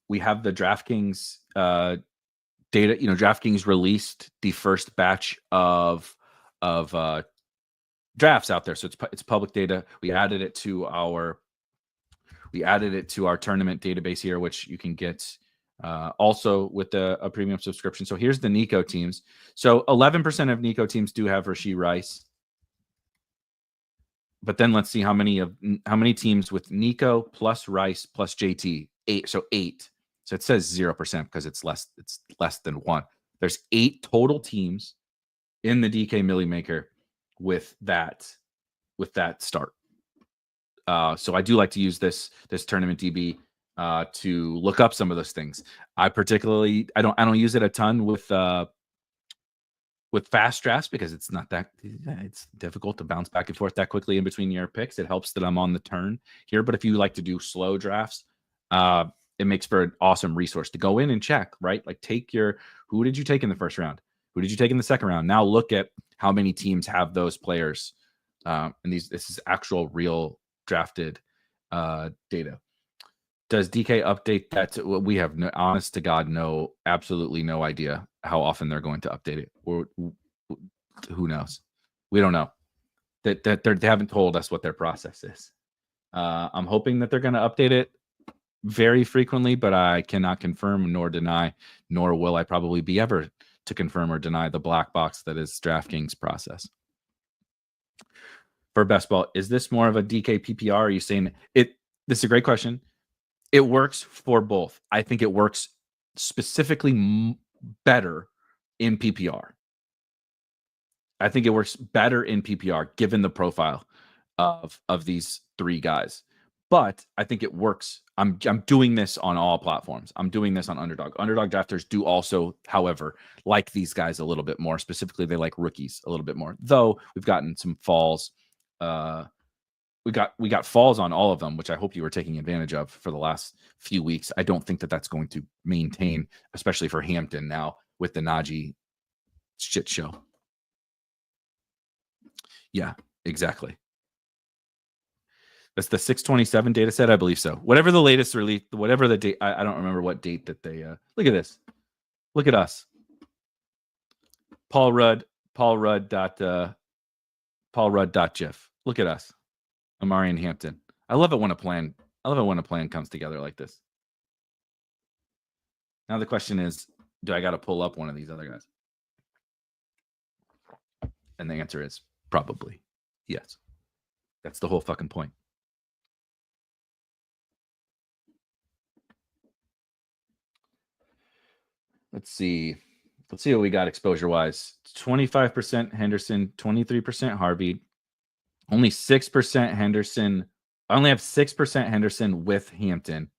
A: we have the DraftKings data. DraftKings released the first batch of drafts out there, so it's public data. We added it to our tournament database here, which you can get also with a premium subscription. So here's the Nico teams. So 11% of Nico teams do have Rashee Rice. But then let's see how many teams with Nico plus Rice plus JT. 8. So 8. So it says 0% because it's less than 1. There's 8 total teams in the DK Milly Maker with that start. So I do like to use this TournamentDB to look up some of those things. I don't use it a ton with fast drafts because it's difficult to bounce back and forth that quickly in between your picks. It helps that I'm on the turn here, but if you like to do slow drafts, it makes for an awesome resource to go in and check, right? Like who did you take in the first round? Who did you take in the second round? Now look at how many teams have those players. And this is actual real drafted data. Does DK update that? We have honest to God, absolutely no idea how often they're going to update it, or who knows? We don't know. That they haven't told us what their process is. I'm hoping that they're going to update it very frequently, but I cannot confirm nor deny, nor will I probably be ever to confirm or deny the black box that is DraftKings process. For best ball, is this more of a DK PPR? Are you saying it? This is a great question. It works for both. I think it works specifically better in PPR. I think it works better in PPR given the profile of these three guys. But I think it works. I'm doing this on all platforms. I'm doing this on Underdog. Underdog drafters do also, however, like these guys a little bit more. Specifically, they like rookies a little bit more. Though we've gotten some falls. We got falls on all of them, which I hope you were taking advantage of for the last few weeks. I don't think that that's going to maintain, especially for Hampton now with the Najee shit show. Yeah, exactly. That's the 627 data set, I believe so. Whatever the latest release, whatever the date, I don't remember what date that they. Look at this. Look at us. Paul Rudd. Paulrudd.gif. Look at us. Omarion Hampton. I love it when a plan comes together like this. Now the question is, do I got to pull up one of these other guys? And the answer is probably yes. That's the whole fucking point. Let's see what we got exposure-wise. 25% Henderson, 23% Harvey, only 6% Henderson. I only have 6% Henderson with Hampton,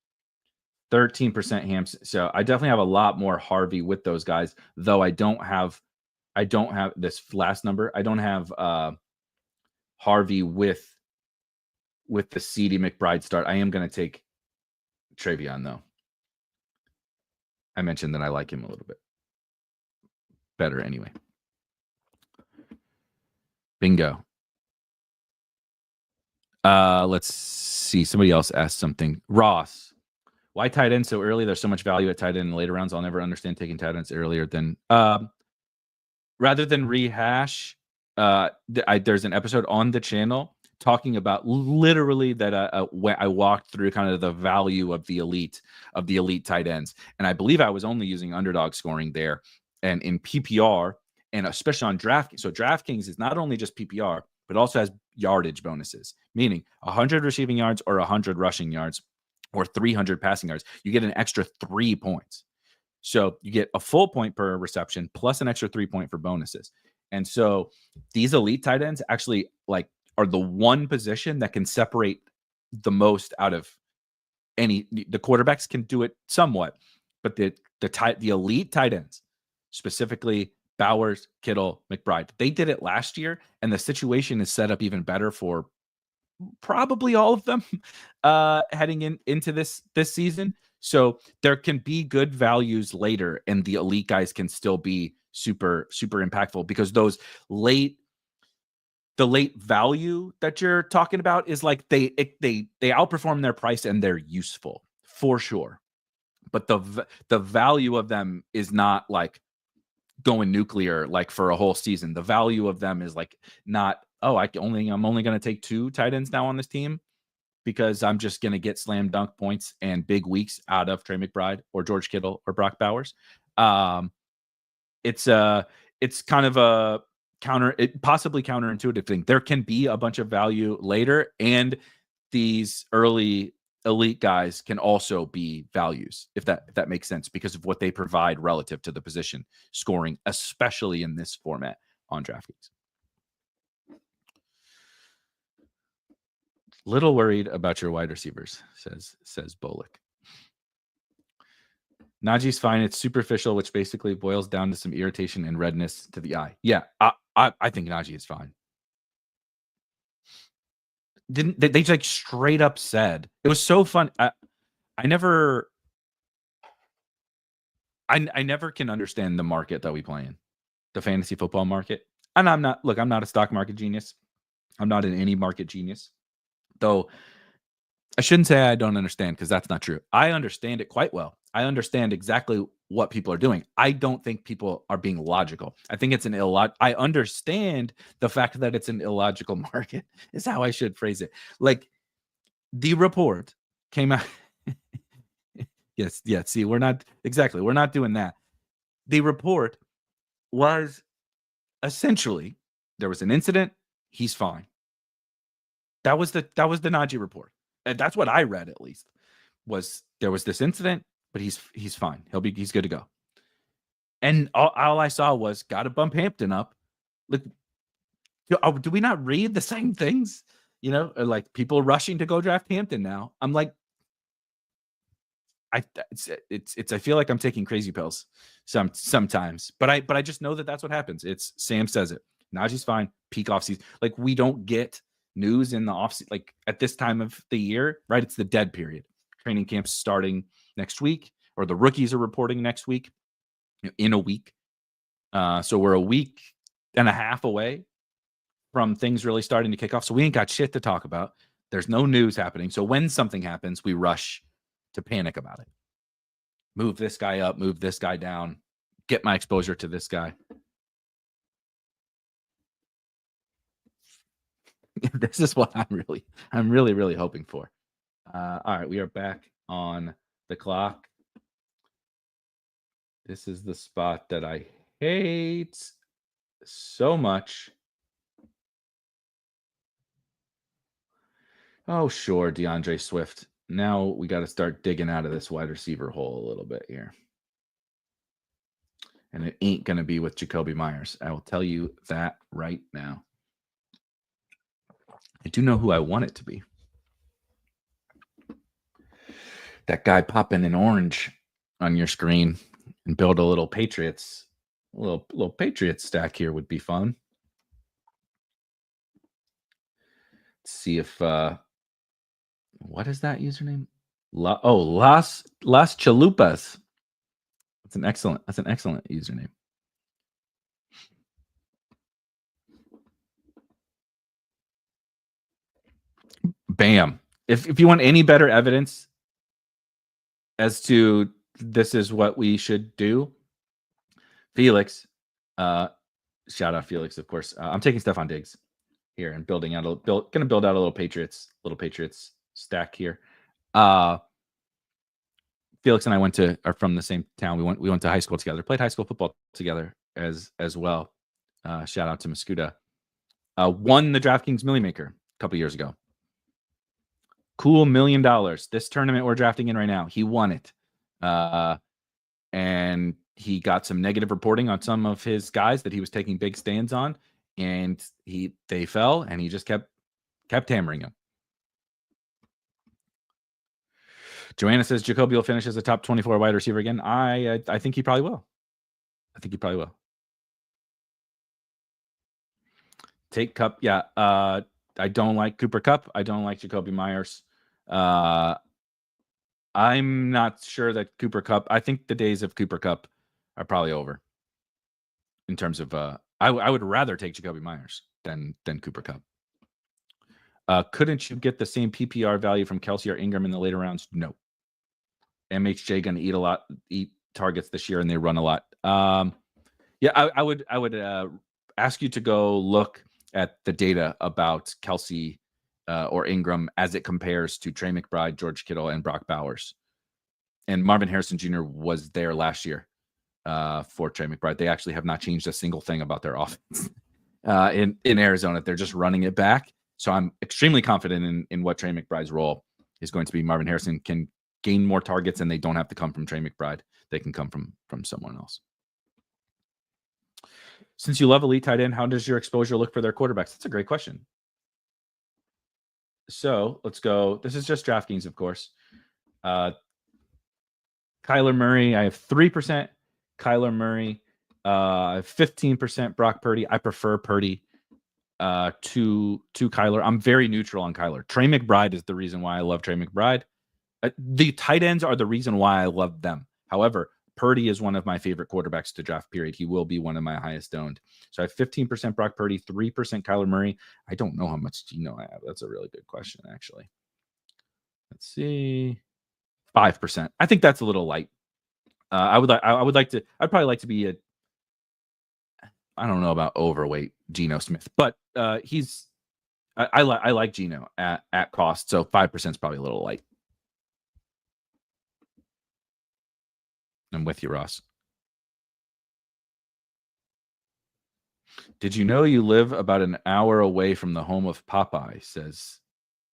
A: 13% Hampton. So I definitely have a lot more Harvey with those guys, though I don't have this last number. I don't have Harvey with the CeeDee McBride start. I am going to take TreVeyon, though. I mentioned that I like him a little bit better anyway. Bingo. Let's see. Somebody else asked something. Ross, why tight end so early? There's so much value at tight end in later rounds. I'll never understand taking tight ends earlier than rather than rehash. There's an episode on the channel talking about literally that when I walked through kind of the value of the elite tight ends, and I believe I was only using underdog scoring there, and in PPR, and especially on DraftKings. So DraftKings is not only just PPR, but also has yardage bonuses, meaning 100 receiving yards or 100 rushing yards or 300 passing yards. You get an extra 3 points. So you get a full point per reception plus an extra 3 point for bonuses. And so these elite tight ends actually are the one position that can separate the most out of any. The quarterbacks can do it somewhat, but the elite tight ends, specifically Bowers, Kittle, McBride, they did it last year, and the situation is set up even better for probably all of them heading into this season. So there can be good values later, and the elite guys can still be super, super impactful because the late value that you're talking about is like they outperform their price and they're useful for sure. But the value of them is not like going nuclear like for a whole season. The value of them is like not, I'm only going to take 2 tight ends now on this team because I'm just going to get slam dunk points and big weeks out of Trey McBride or George Kittle or Brock Bowers. It's kind of a possibly counterintuitive thing. There can be a bunch of value later, and these early elite guys can also be values, if that makes sense, because of what they provide relative to the position scoring, especially in this format on DraftKings. Little worried about your wide receivers, says Bolick. Najee's fine. It's superficial, which basically boils down to some irritation and redness to the eye. Yeah, I think Najee is fine. Didn't they like straight up said it was so fun. I never can understand the market that we play in, the fantasy football market. And I'm not a stock market genius. I'm not in any market genius, though. I shouldn't say I don't understand, because that's not true. I understand it quite well. I understand exactly what people are doing. I don't think people are being logical. I think it's I understand the fact that it's an illogical market is how I should phrase it. Like, the report came out. Yes. See, we're not doing that. The report was essentially, there was an incident. He's fine. That was the Najee report. And that's what I read, at least, was there was this incident, but he's fine. He's good to go. And all I saw was, got to bump Hampton up. Like, do we not read the same things? Like, people rushing to go draft Hampton now. I'm like, I feel like I'm taking crazy pills sometimes, but I just know that that's what happens. It's Sam says it. Najee's fine. Peak offseason. Like, we don't get news in the offseason, like at this time of the year, right? It's the dead period. Training camp's starting next week, or the rookies are reporting next week, in a week. So we're a week and a half away from things really starting to kick off. So we ain't got shit to talk about. There's no news happening. So when something happens, we rush to panic about it. Move this guy up, move this guy down, get my exposure to this guy. This is what I'm really hoping for. All right, we are back on the clock. This is the spot that I hate so much. Oh, sure, DeAndre Swift. Now we got to start digging out of this wide receiver hole a little bit here. And it ain't going to be with Jakobi Meyers. I will tell you that right now. I do know who I want it to be. That guy popping in orange on your screen, and build a little Patriots stack here would be fun. Let's see if what is that username? Las Chalupas. That's an excellent username. Bam. If you want any better evidence as to this is what we should do, Felix, shout out Felix, of course. I'm taking Stephon Diggs here and gonna build out a little Patriots stack here. Felix and I are from the same town. We went to high school together, played high school football together as well. Shout out to Mascuda. Won the DraftKings Milly Maker a couple years ago. Cool, $1 million. This tournament we're drafting in right now, he won it. And he got some negative reporting on some of his guys that he was taking big stands on, and they fell, and he just kept hammering them. Joanna says Jakobi will finish as a top 24 wide receiver again. I think he probably will. Take Kupp. Yeah. I don't like Cooper Kupp. I don't like Jakobi Meyers. I'm not sure that Cooper Kupp. I think the days of Cooper Kupp are probably over. In terms of, I would rather take Jakobi Meyers than Cooper Kupp. Couldn't you get the same PPR value from Kelce or Ingram in the later rounds? No. MHJ going to eat targets this year, and they run a lot. Yeah, I would ask you to go look at the data about Kelce or Ingram as it compares to Trey McBride, George Kittle, and Brock Bowers. And Marvin Harrison Jr. was there last year for Trey McBride. They actually have not changed a single thing about their offense in Arizona. They're just running it back. So I'm extremely confident in what Trey McBride's role is going to be. Marvin Harrison can gain more targets, and they don't have to come from Trey McBride. They can come from someone else. Since you love elite tight end, how does your exposure look for their quarterbacks? That's a great question. So let's go. This is just DraftKings, of course. Kyler Murray, I have 3%. Kyler Murray, 15% Brock Purdy. I prefer Purdy to Kyler. I'm very neutral on Kyler. Trey McBride is the reason why I love Trey McBride. The tight ends are the reason why I love them. However, Purdy is one of my favorite quarterbacks to draft, period. He will be one of my highest owned. So I have 15% Brock Purdy, 3% Kyler Murray. I don't know how much Geno I have. That's a really good question, actually. Let's see. 5%. I think that's a little light. I'd probably like to be I don't know about overweight Geno Smith, but I like Geno at cost. So 5% is probably a little light. I'm with you, Ross. Did you know you live about an hour away from the home of Popeye? Says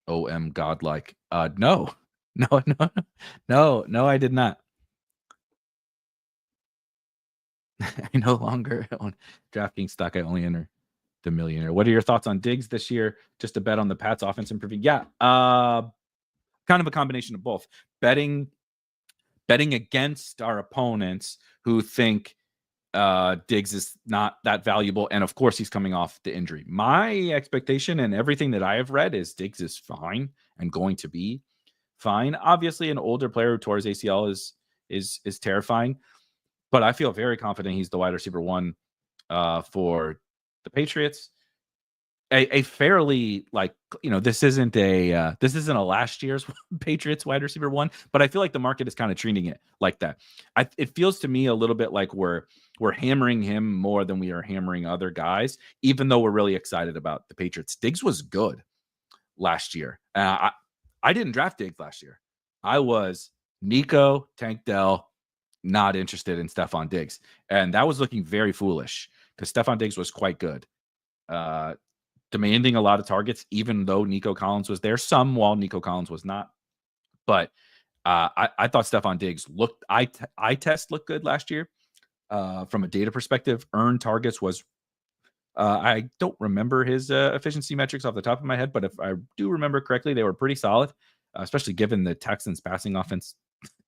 A: OM Godlike. No, I did not. I no longer own DraftKings stock. I only enter the millionaire. What are your thoughts on Diggs this year? Just a bet on the Pats offense improving? Yeah, kind of a combination of both. Betting against our opponents who think Diggs is not that valuable, and of course he's coming off the injury. My expectation and everything that I have read is Diggs is fine and going to be fine. Obviously, an older player who tore his ACL is terrifying, but I feel very confident he's the wide receiver one for the Patriots. A fairly, like, this isn't a last year's Patriots wide receiver one, but I feel like the market is kind of treating it like that. It feels to me a little bit like we're hammering him more than we are hammering other guys, even though we're really excited about the Patriots. Diggs was good last year. I didn't draft Diggs last year. I was Nico, Tank Dell, not interested in Stephon Diggs. And that was looking very foolish because Stephon Diggs was quite good. Demanding a lot of targets, even though Nico Collins was there. Some while Nico Collins was not. But I thought Stephon Diggs looked, eye test looked good last year. From a data perspective, earned targets was, I don't remember his efficiency metrics off the top of my head, but if I do remember correctly, they were pretty solid, especially given the Texans passing offense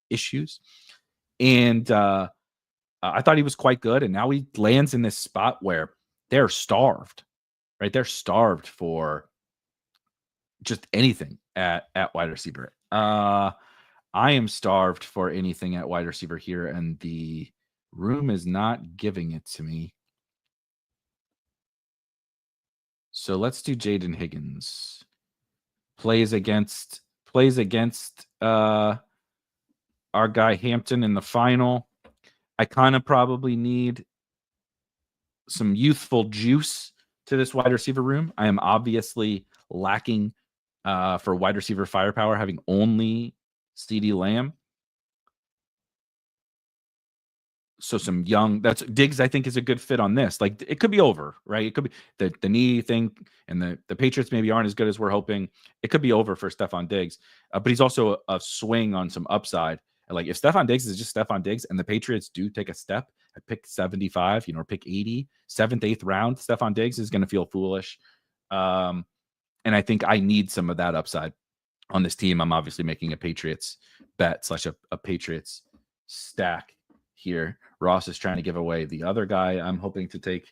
A: issues. And I thought he was quite good. And now he lands in this spot where they're starved, right? They're starved for just anything at wide receiver. I am starved for anything at wide receiver here, and the room is not giving it to me. So let's do Jaden Higgins. Plays against our guy Hampton in the final. I kind of probably need some youthful juice to this wide receiver room. I am obviously lacking for wide receiver firepower, having only CeeDee Lamb. So some young, that's Diggs, I think, is a good fit on this. Like, it could be over, right? It could be the knee thing, and the Patriots maybe aren't as good as we're hoping. It could be over for Stephon Diggs, but he's also a swing on some upside. Like, if Stephon Diggs is just Stephon Diggs and the Patriots do take a step at pick 75, or pick 80, 7th, 8th round, Stephon Diggs is going to feel foolish. And I think I need some of that upside on this team. I'm obviously making a Patriots bet / a Patriots stack here. Ross is trying to give away the other guy I'm hoping to take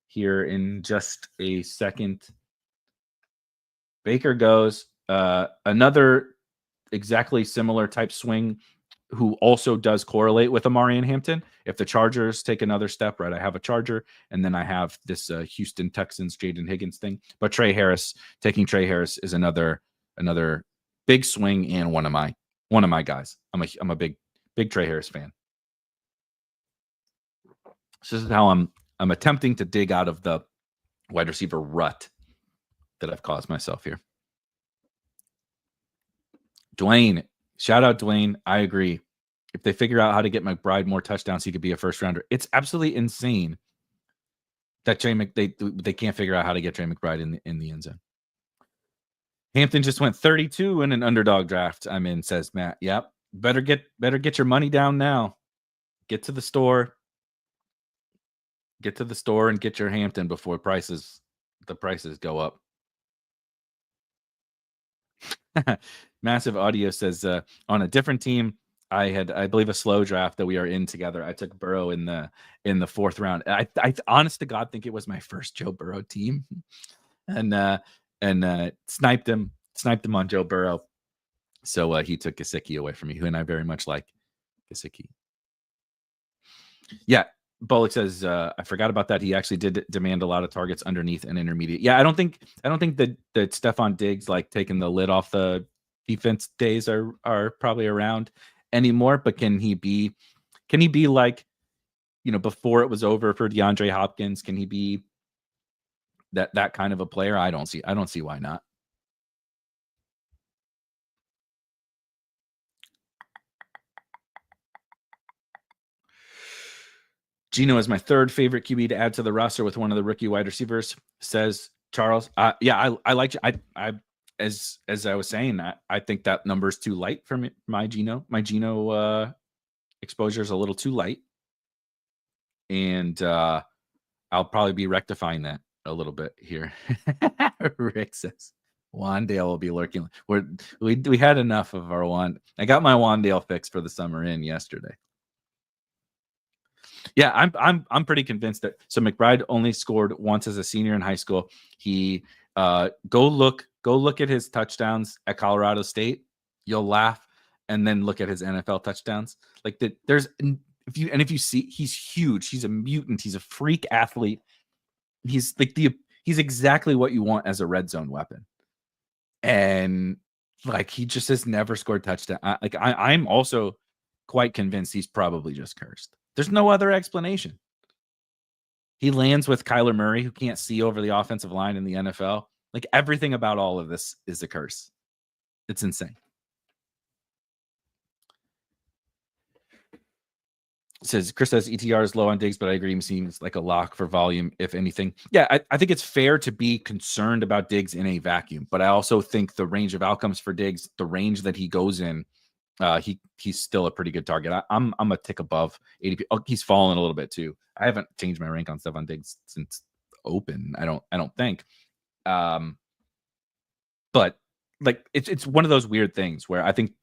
A: here in just a second. Baker goes. Another exactly similar type swing who also does correlate with Omarion Hampton. If the Chargers take another step, right, I have a Charger, and then I have this Houston Texans Jaden Higgins thing. But taking Trey Harris is another big swing and one of my guys. I'm a big Trey Harris fan. So this is how I'm attempting to dig out of the wide receiver rut that I've caused myself here. Dwayne, shout out Dwayne. I agree. If they figure out how to get McBride more touchdowns, he could be a first rounder. It's absolutely insane that they can't figure out how to get Trey McBride in the end zone. Hampton just went 32 in an underdog draft. I'm in, says Matt. Yep. Better get your money down now. Get to the store. Get to the store and get your Hampton before the prices go up. Massive Audio says on a different team, I believe a slow draft that we are in together. I took Burrow in the fourth round. I honest to God think it was my first Joe Burrow team, and sniped him on Joe Burrow. So he took Gesicki away from me, who and I very much like Gesicki. Yeah, Bullock says I forgot about that. He actually did demand a lot of targets underneath and intermediate. Yeah, I don't think that Stephon Diggs like taking the lid off the defense days are probably around anymore. But can he be like, before it was over for DeAndre Hopkins? Can he be that kind of a player? I don't see why not. Geno is my third favorite QB to add to the roster with one of the rookie wide receivers, says Charles. Yeah, I like. I as I was saying, I think that number is too light for me, my Geno. My Geno exposure is a little too light, and I'll probably be rectifying that a little bit here. Rick says Wandale will be lurking. We had enough of our Wand. I got my Wandale fix for the summer in yesterday. Yeah, I'm pretty convinced that McBride only scored once as a senior in high school. He go look at his touchdowns at Colorado State. You'll laugh, and then look at his NFL touchdowns. Like if you see, he's huge. He's a mutant. He's a freak athlete. He's like he's exactly what you want as a red zone weapon. And like he just has never scored touchdown. I'm also quite convinced he's probably just cursed. There's no other explanation. He lands with Kyler Murray, who can't see over the offensive line in the NFL. Like everything about all of this is a curse. It's insane. Chris says ETR is low on Diggs, but I agree. He seems like a lock for volume, if anything. Yeah, I think it's fair to be concerned about Diggs in a vacuum, but I also think the range of outcomes for Diggs, the range that he goes in, he's still a pretty good target. I'm a tick above ADP. Oh, he's fallen a little bit too. I haven't changed my rank on Stephon Diggs since open. I don't think. But like it's one of those weird things where I think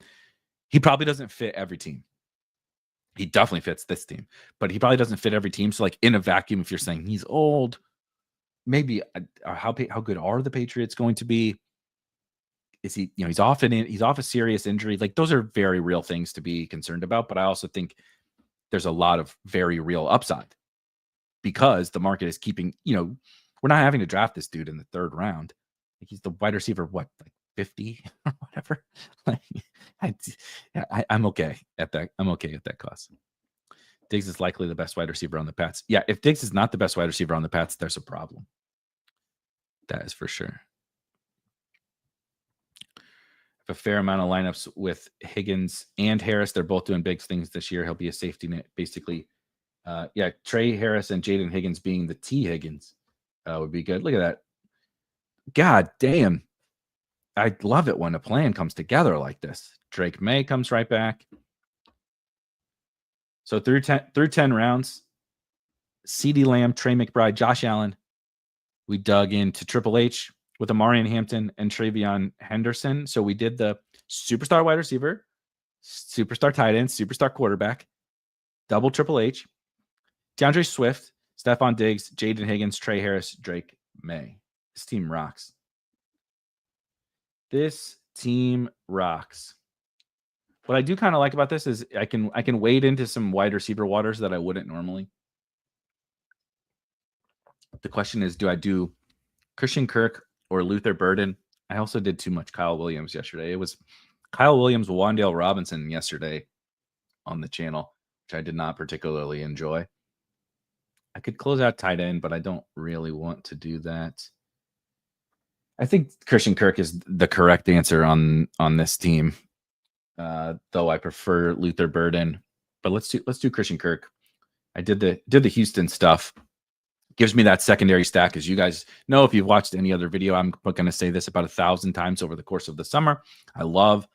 A: he probably doesn't fit every team. He definitely fits this team, but he probably doesn't fit every team. So like in a vacuum, if you're saying he's old, maybe how good are the Patriots going to be? Is he, he's off a serious injury. Like those are very real things to be concerned about. But I also think there's a lot of very real upside because the market is keeping, we're not having to draft this dude in the third round. Like he's the wide receiver, like 50 or whatever. Like I'm okay at that. I'm okay at that cost. Diggs is likely the best wide receiver on the Pats. Yeah, if Diggs is not the best wide receiver on the Pats, there's a problem. That is for sure. A fair amount of lineups with Higgins and Harris. They're both doing big things this year. He'll be a safety net, basically. Trey Harris and Jaden Higgins being the T Higgins would be good. Look at that. God damn. I love it when a plan comes together like this. Drake Maye comes right back. So through 10 rounds, CeeDee Lamb, Trey McBride, Josh Allen. We dug into Triple H with Omarion Hampton and TreVeyon Henderson. So we did the superstar wide receiver, superstar tight end, superstar quarterback, double Triple H, DeAndre Swift, Stephon Diggs, Jaden Higgins, Trey Harris, Drake Maye. This team rocks. This team rocks. What I do kind of like about this is I can wade into some wide receiver waters that I wouldn't normally. The question is, do I do Christian Kirk or Luther Burton? I also did too much Kyle Williams yesterday. It was Kyle Williams, Wandale Robinson yesterday on the channel, which I did not particularly enjoy. I could close out tight end, but I don't really want to do that. I think Christian Kirk is the correct answer on this team, though I prefer Luther Burton. But let's do Christian Kirk. I did the Houston stuff. Gives me that secondary stack. As you guys know, if you've watched any other video, I'm going to say this about 1,000 times over the course of the summer. I love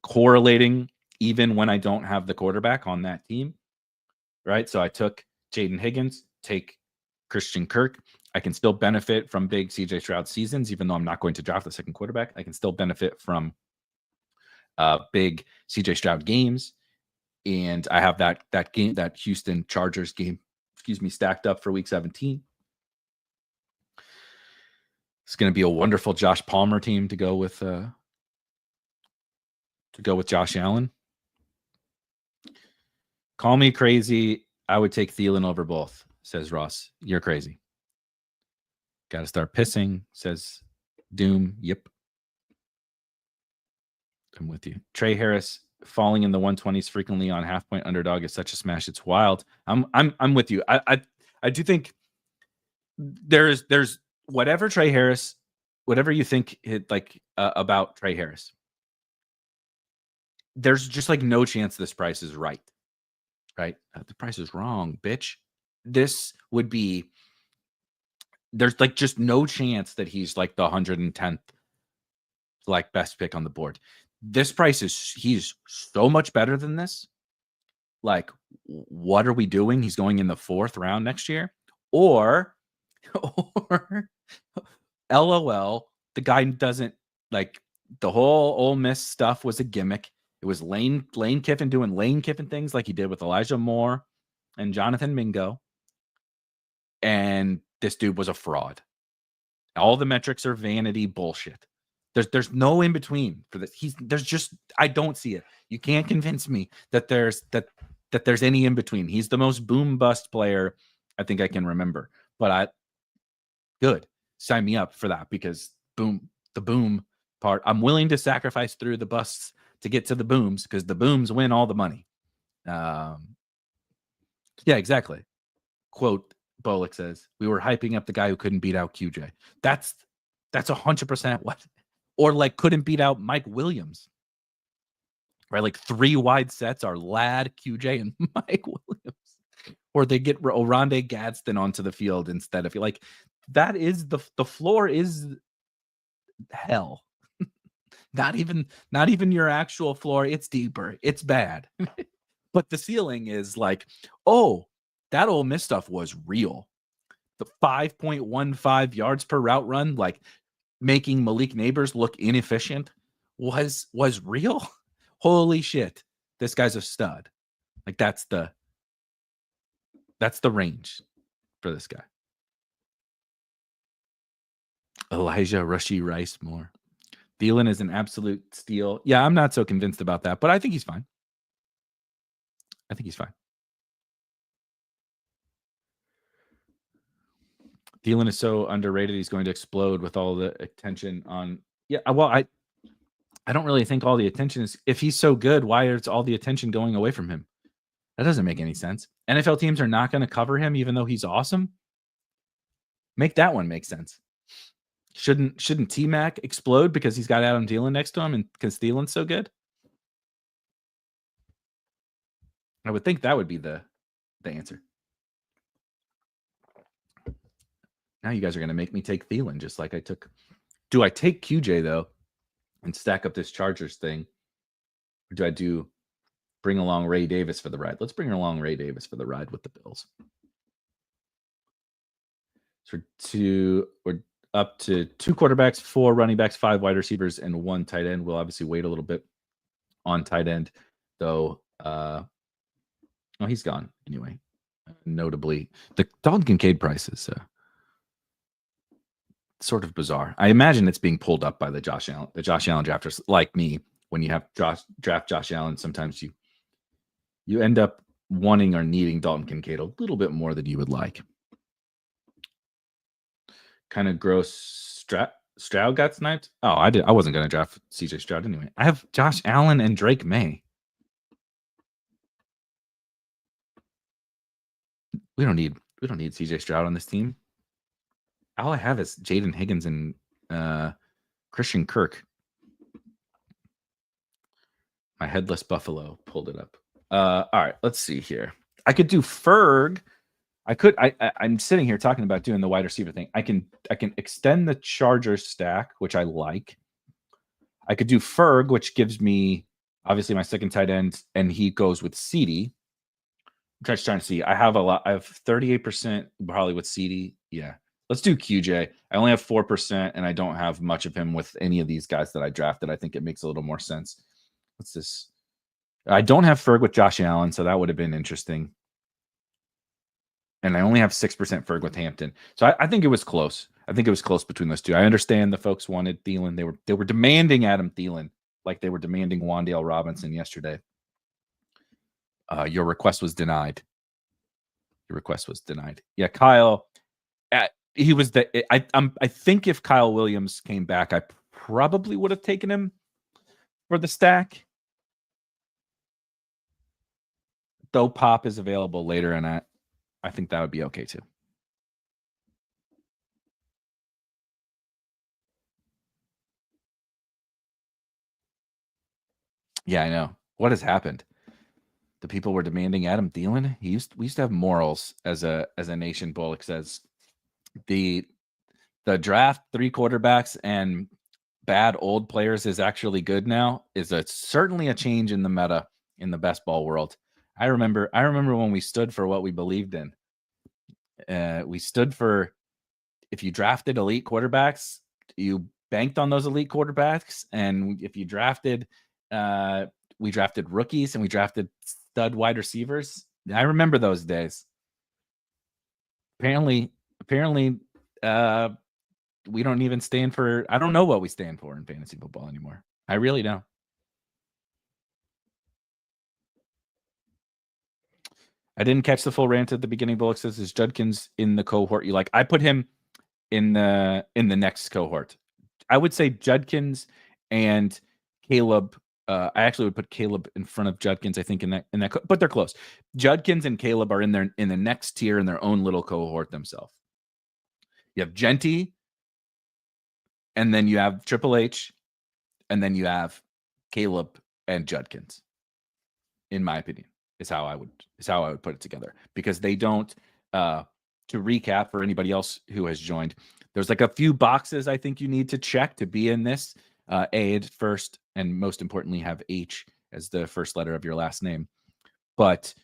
A: correlating even when I don't have the quarterback on that team, right? So I took Jaden Higgins, take Christian Kirk. I can still benefit from big CJ Stroud seasons, even though I'm not going to draft the second quarterback. I can still benefit from big CJ Stroud games. And I have that game, that Houston Chargers game, stacked up for week 17. It's going to be a wonderful Josh Palmer team to go with Josh Allen. Call me crazy. I would take Thielen over both, says Ross. You're crazy. Got to start pissing, says Doom. Yep. I'm with you. Trey Harris falling in the 120s frequently on half-point underdog is such a smash. It's wild. I'm with you. I do think there's whatever Trey Harris, whatever you think about Trey Harris, there's just like no chance this price is right. Right? The price is wrong, bitch. This would be, there's like just no chance that he's like the 110th like best pick on the board. This price he's so much better than this. Like, what are we doing? He's going in the 4th round next year, or LOL, the guy doesn't, like, the whole Ole Miss stuff was a gimmick. It was Lane Kiffin doing Lane Kiffin things like he did with Elijah Moore and Jonathan Mingo. And this dude was a fraud. All the metrics are vanity bullshit. There's no in between for this. I don't see it. You can't convince me that there's any in between. He's the most boom bust player I think I can remember. But good. Sign me up for that, because the boom part, I'm willing to sacrifice through the busts to get to the booms, because the booms win all the money. Yeah, exactly. Quote, Bolick says, we were hyping up the guy who couldn't beat out QJ. That's 100% what. Or like couldn't beat out Mike Williams. Right? Like 3 wide sets are Ladd, QJ, and Mike Williams. Or they get Oronde Gadsden onto the field instead of, like, that is the floor is hell. Not even your actual floor. It's deeper. It's bad. But the ceiling is like, oh, that Ole Miss stuff was real. The 5.15 yards per route run, like making Malik Neighbors look inefficient, was real. Holy shit. This guy's a stud. Like, that's the range for this guy. Elijah Rushy Rice Moore. Thielen is an absolute steal. Yeah, I'm not so convinced about that, but I think he's fine. Thielen is so underrated. He's going to explode with all the attention on. Yeah, well, I don't really think all the attention is. If he's so good, why is all the attention going away from him? That doesn't make any sense. NFL teams are not going to cover him, even though he's awesome. Make that one make sense. Shouldn't T-Mac explode because he's got Adam Thielen next to him and because Thielen's so good? I would think that would be the answer. Now you guys are going to make me take Thielen just like I took. Do I take QJ, though, and stack up this Chargers thing? Or do I bring along Ray Davis for the ride? Let's bring along Ray Davis for the ride with the Bills. So we're up to 2 quarterbacks, 4 running backs, 5 wide receivers, and 1 tight end. We'll obviously wait a little bit on tight end, though. He's gone anyway. Notably, the Dalton Kincaid price is sort of bizarre. I imagine it's being pulled up by the Josh Allen drafters like me. When you have draft Josh Allen, sometimes you end up wanting or needing Dalton Kincaid a little bit more than you would like. Kind of gross. Stroud got sniped. Oh, I wasn't going to draft CJ Stroud anyway. I have Josh Allen and Drake Maye. We don't need CJ Stroud on this team. All I have is Jaden Higgins and Christian Kirk. My headless buffalo pulled it up. All right, let's see here. I could do Ferg. I'm sitting here talking about doing the wide receiver thing. I can extend the Chargers stack, which I like. I could do Ferg, which gives me obviously my second tight end, and he goes with CeeDee. I'm just trying to see. I have 38% probably with CeeDee. Yeah. Let's do QJ. I only have 4%, and I don't have much of him with any of these guys that I drafted. I think it makes a little more sense. What's this? I don't have Ferg with Josh Allen, so that would have been interesting. And I only have 6% Ferg with Hampton. So I think it was close. I think it was close between those two. I understand the folks wanted Thielen. They were demanding Adam Thielen like they were demanding Wan'Dale Robinson yesterday. Your request was denied. Your request was denied. Yeah, Kyle. He was I think if Kyle Williams came back, I probably would have taken him for the stack. Though Pop is available later, and I think that would be okay too. Yeah, I know. What has happened? The people were demanding Adam Thielen. We used to have morals as a nation. Bullock says the draft 3 quarterbacks and bad old players is actually good now is certainly a change in the meta in the best ball world. I remember when we stood for what we believed in. We stood for, if you drafted elite quarterbacks, you banked on those elite quarterbacks, and if you drafted, we drafted rookies and we drafted stud wide receivers. I remember those days. Apparently, we don't even stand for. I don't know what we stand for in fantasy football anymore. I really don't. I didn't catch the full rant at the beginning. Bullock says, "Is Judkins in the cohort you like?" I put him in the next cohort. I would say Judkins and Kaleb. I actually would put Kaleb in front of Judkins. I think in that, but they're close. Judkins and Kaleb are in the next tier in their own little cohort themselves. You have Genty, and then you have Triple H, and then you have Kaleb and Judkins. In my opinion, is how I would put it together, because they don't. To recap for anybody else who has joined, there's like a few boxes I think you need to check to be in this. A first, and most importantly, have H as the first letter of your last name. But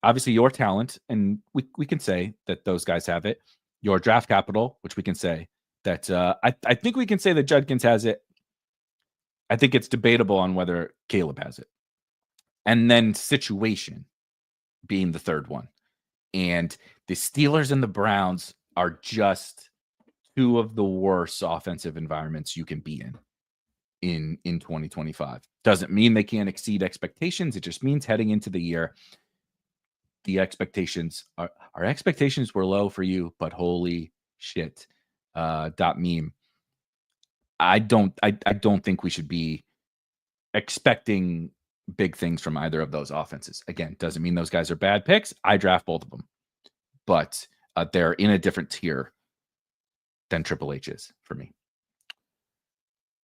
A: obviously, your talent, and we can say that those guys have it. Your draft capital, which we can say that I think we can say that Judkins has it. I think it's debatable on whether Kaleb has it. And then situation being the third one. And the Steelers and the Browns are just two of the worst offensive environments you can be in 2025. Doesn't mean they can't exceed expectations. It just means heading into the year, the expectations our expectations were low for you, but holy shit. Meme. I don't think we should be expecting big things from either of those offenses. Again, doesn't mean those guys are bad picks. I draft both of them, but they're in a different tier than Triple H is for me.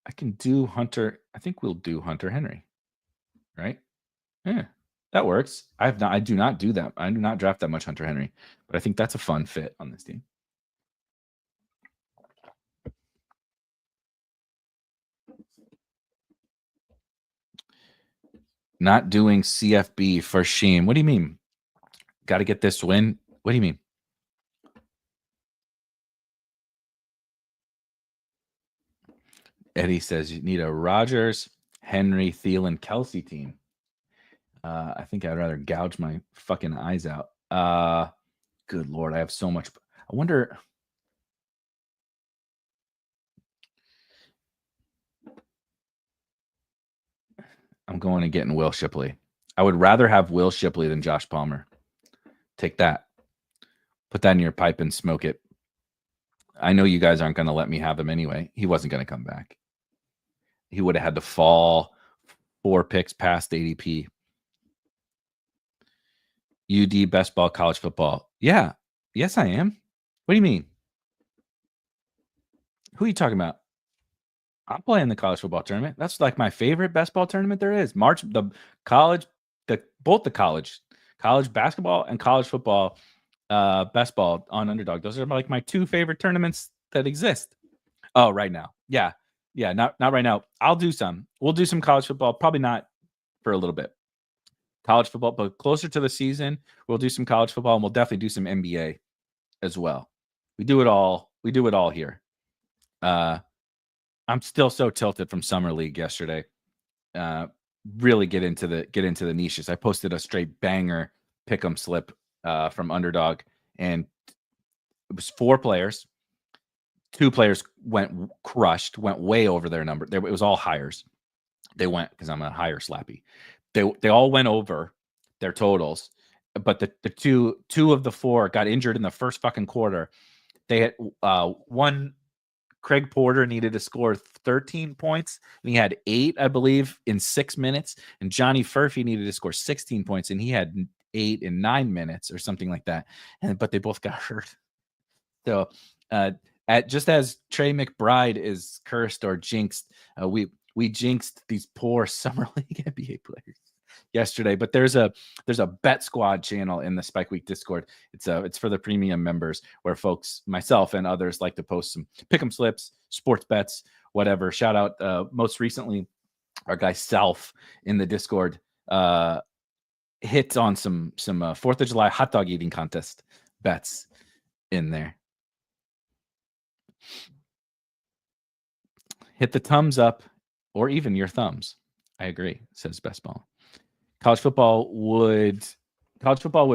A: I can do Hunter. I think we'll do Hunter Henry, right? Yeah, that works. I do not do that. I do not draft that much Hunter Henry, but I think that's a fun fit on this team. Not doing CFB for Sheen. What do you mean? Got to get this win? What do you mean? Eddie says you need a Rodgers, Henry, Thielen, Kelsey team. I think I'd rather gouge my fucking eyes out. Good Lord, I have so much. I wonder. I'm going and getting Will Shipley. I would rather have Will Shipley than Josh Palmer. Take that. Put that in your pipe and smoke it. I know you guys aren't going to let me have him anyway. He wasn't going to come back. He would have had to fall 4 picks past ADP. UD best ball college football. Yeah. Yes, I am. What do you mean? Who are you talking about? I'm playing the college football tournament. That's like my favorite best ball tournament there is. Both the college basketball and college football best ball on Underdog. Those are like my 2 favorite tournaments that exist. Oh, right now. Yeah. Yeah, not right now. I'll do some. We'll do some college football. Probably not for a little bit. College football, but closer to the season, we'll do some college football, and we'll definitely do some NBA as well. We do it all We do it all here. I'm still so tilted from summer league yesterday. Really get into the niches. I posted a straight banger pick'em slip from Underdog, and it was 4 players. 2 players went way over their number. It was all hires. They went, because I'm a higher slappy. They all went over their totals, but the two of the 4 got injured in the first fucking quarter. They had one. Craig Porter needed to score 13 points, and he had 8, I believe, in 6 minutes. And Johnny Furphy needed to score 16 points, and he had 8 in 9 minutes or something like that. But they both got hurt. So, just as Trey McBride is cursed or jinxed, we jinxed these poor summer league NBA players yesterday. But there's a Bet Squad channel in the Spike Week Discord. It's for the premium members, where folks, myself and others, like to post some pick'em slips, sports bets, whatever. Shout out most recently our guy Self in the Discord hit on some 4th of July hot dog eating contest bets in there. Hit the thumbs up, or even your thumbs. I agree, says Best Ball. College football would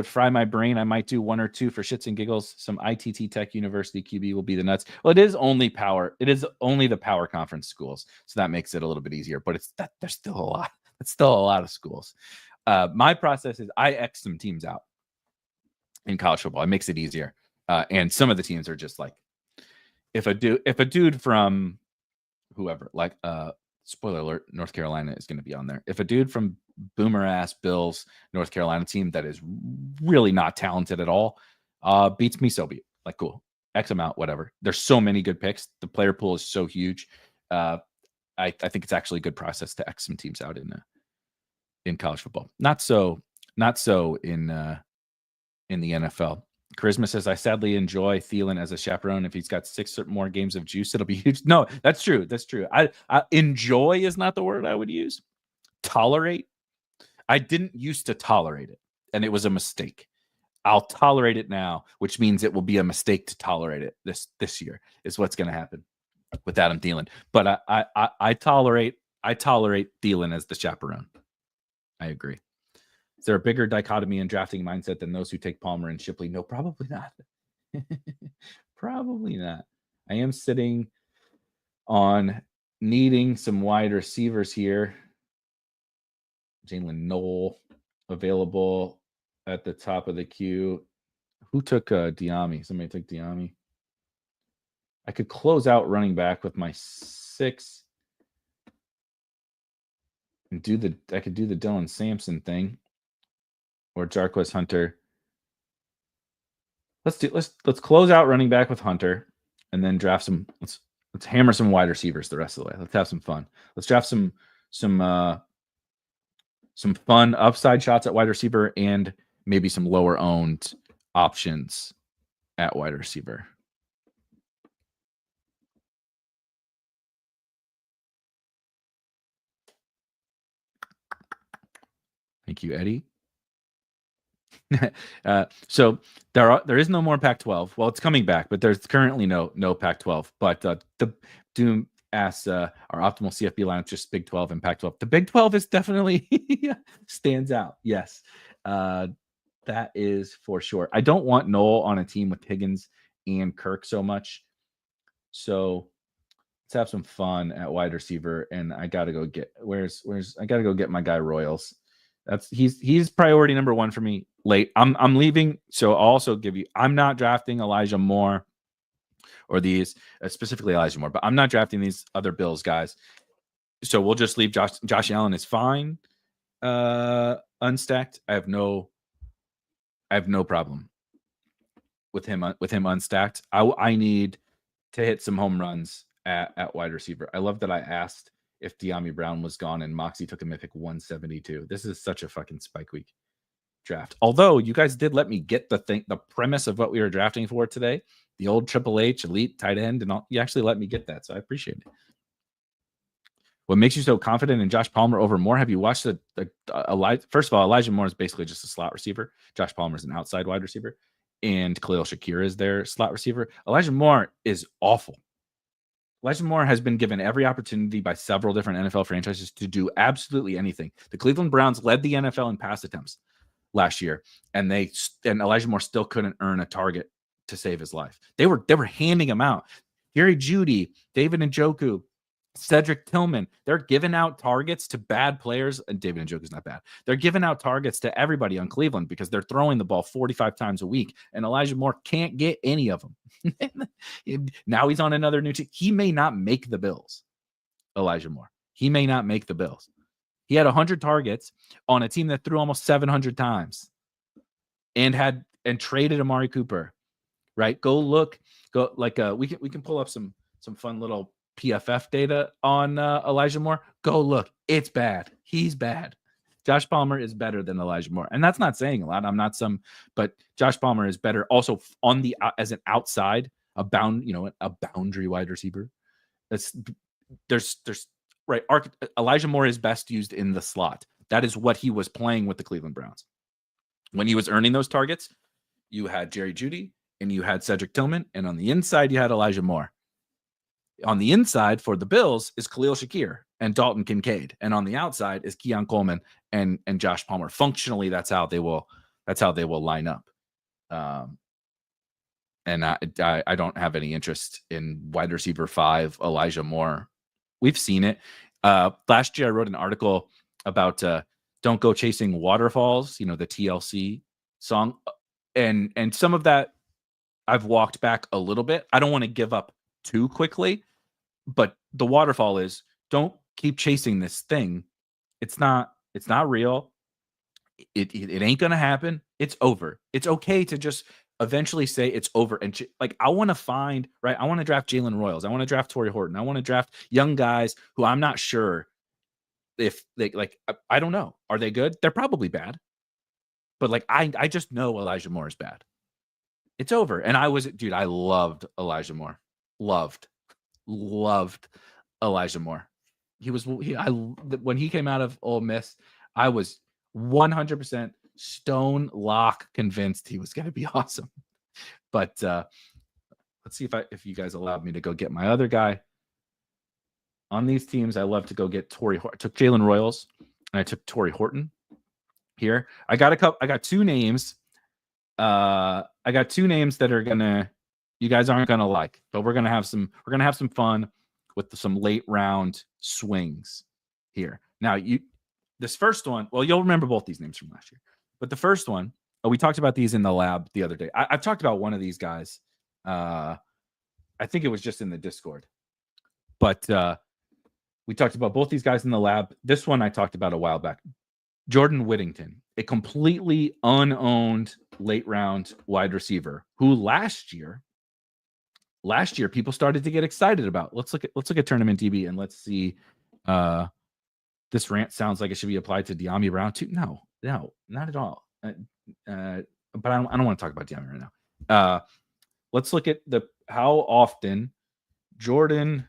A: fry my brain. I might do 1 or 2 for shits and giggles. Some ITT Tech University QB will be the nuts. Well, it is only the power conference schools, so that makes it a little bit easier. But there's still a lot. It's still a lot of schools. My process is I X some teams out in college football. It makes it easier. And some of the teams are just like, if a dude from whoever, like spoiler alert, North Carolina is going to be on there. If a dude from boomer ass Bills North Carolina team that is really not talented at all beats me, so be it. Like, cool, X them out, whatever. There's so many good picks. The player pool is so huge. I think it's actually a good process to X some teams out in college football. Not so in the NFL. Charisma says, I sadly enjoy Thielen as a chaperone. If he's got 6 or more games of juice, it'll be huge. No, that's true. That's true. I enjoy is not the word I would use. Tolerate. I didn't used to tolerate it, and it was a mistake. I'll tolerate it now, which means it will be a mistake to tolerate it this year is what's going to happen with Adam Thielen. But I tolerate Thielen as the chaperone. I agree. Is there a bigger dichotomy in drafting mindset than those who take Palmer and Shipley? No, probably not. Probably not. I am sitting on needing some wide receivers here. Jalen Knoll available at the top of the queue. Who took Diami? Somebody took Diami. I could close out running back with my 6 and I could do the Dylan Sampson thing. Or Jarquez Hunter. Let's close out running back with Hunter, and then draft some. Let's hammer some wide receivers the rest of the way. Let's have some fun. Let's draft some fun upside shots at wide receiver, and maybe some lower owned options at wide receiver. Thank you, Eddie. So there is no more Pac-12. Well, it's coming back, but there's currently no Pac-12. But the Doom asks, our optimal CFB lineup just Big 12 and Pac-12. The Big 12 is definitely stands out. Yes, that is for sure. I don't want Knoll on a team with Higgins and Kirk so much. So let's have some fun at wide receiver. And I gotta go get I gotta go get my guy Royals. He's priority number 1 for me late. I'm leaving. So I'll also give you, I'm not drafting Elijah Moore or these specifically Elijah Moore, but I'm not drafting these other Bills guys. So we'll just leave Josh Allen is fine. Unstacked. I have no problem with him unstacked. I need to hit some home runs at wide receiver. I love that I asked if De'Ami Brown was gone and Moxie took him at pick 172. This is such a fucking Spike Week draft. Although you guys did let me get the premise of what we were drafting for today, the old Triple H elite tight end, and all. You actually let me get that, so I appreciate it. What makes you so confident in Josh Palmer over Moore? Have you watched first of all, Elijah Moore is basically just a slot receiver. Josh Palmer is an outside wide receiver. and Khalil Shakir is their slot receiver. Elijah Moore is awful. Elijah Moore has been given every opportunity by several different NFL franchises to do absolutely anything. The Cleveland Browns led the NFL in pass attempts last year, and Elijah Moore still couldn't earn a target to save his life. They were handing him out. Jerry Jeudy, David Njoku, Cedric Tillman, they're giving out targets to bad players. And David Njoku's not bad. They're giving out targets to everybody on Cleveland because they're throwing the ball 45 times a week. And Elijah Moore can't get any of them. Now he's on another new team. He may not make the Bills, Elijah Moore. He may not make the Bills. He had 100 targets on a team that threw almost 700 times and traded Amari Cooper, right? We can pull up some fun little PFF data on Elijah Moore. Go look. It's bad. He's bad. Josh Palmer is better than Elijah Moore. And that's not saying a lot. But Josh Palmer is better also as an outside, a boundary wide receiver. Right. Elijah Moore is best used in the slot. That is what he was playing with the Cleveland Browns. When he was earning those targets, you had Jerry Jeudy and you had Cedric Tillman. And on the inside, you had Elijah Moore. On the inside for the Bills is Khalil Shakir and Dalton Kincaid. And on the outside is Keon Coleman and Josh Palmer. Functionally, that's how they will line up. And I don't have any interest in wide receiver 5, Elijah Moore. We've seen it. Last year, I wrote an article about Don't Go Chasing Waterfalls, the TLC song. And some of that I've walked back a little bit. I don't want to give up too quickly, but the waterfall is don't keep chasing this thing. It's not real. It ain't going to happen. It's over. It's okay to just eventually say it's over. And I want to find, right. I want to draft Jalen Royals. I want to draft Tory Horton. I want to draft young guys who I'm not sure if they I don't know. Are they good? They're probably bad. But I just know Elijah Moore is bad. It's over. And I loved Elijah Moore. Loved Elijah Moore. When he came out of Ole Miss, I was 100% stone lock convinced he was going to be awesome. But let's see if you guys allowed me to go get my other guy on these teams. I love to go get Tory. I took Jalen Royals and I took Tory Horton here. I got 2 names. I got 2 names that you guys aren't gonna like, but we're gonna have some fun with some late round swings here. Now, this first one, well, you'll remember both these names from last year, but the first one, we talked about these in the lab the other day. I've talked about one of these guys. I think it was just in the Discord, but we talked about both these guys in the lab. This one I talked about a while back. Jordan Whittington, a completely unowned late round wide receiver who last year people started to get excited about. Let's look at TournamentDB and let's see. This rant sounds like it should be applied to De'Ami Brown too. No, not at all. But I don't want to talk about De'Ami right now. Let's look at how often Jordan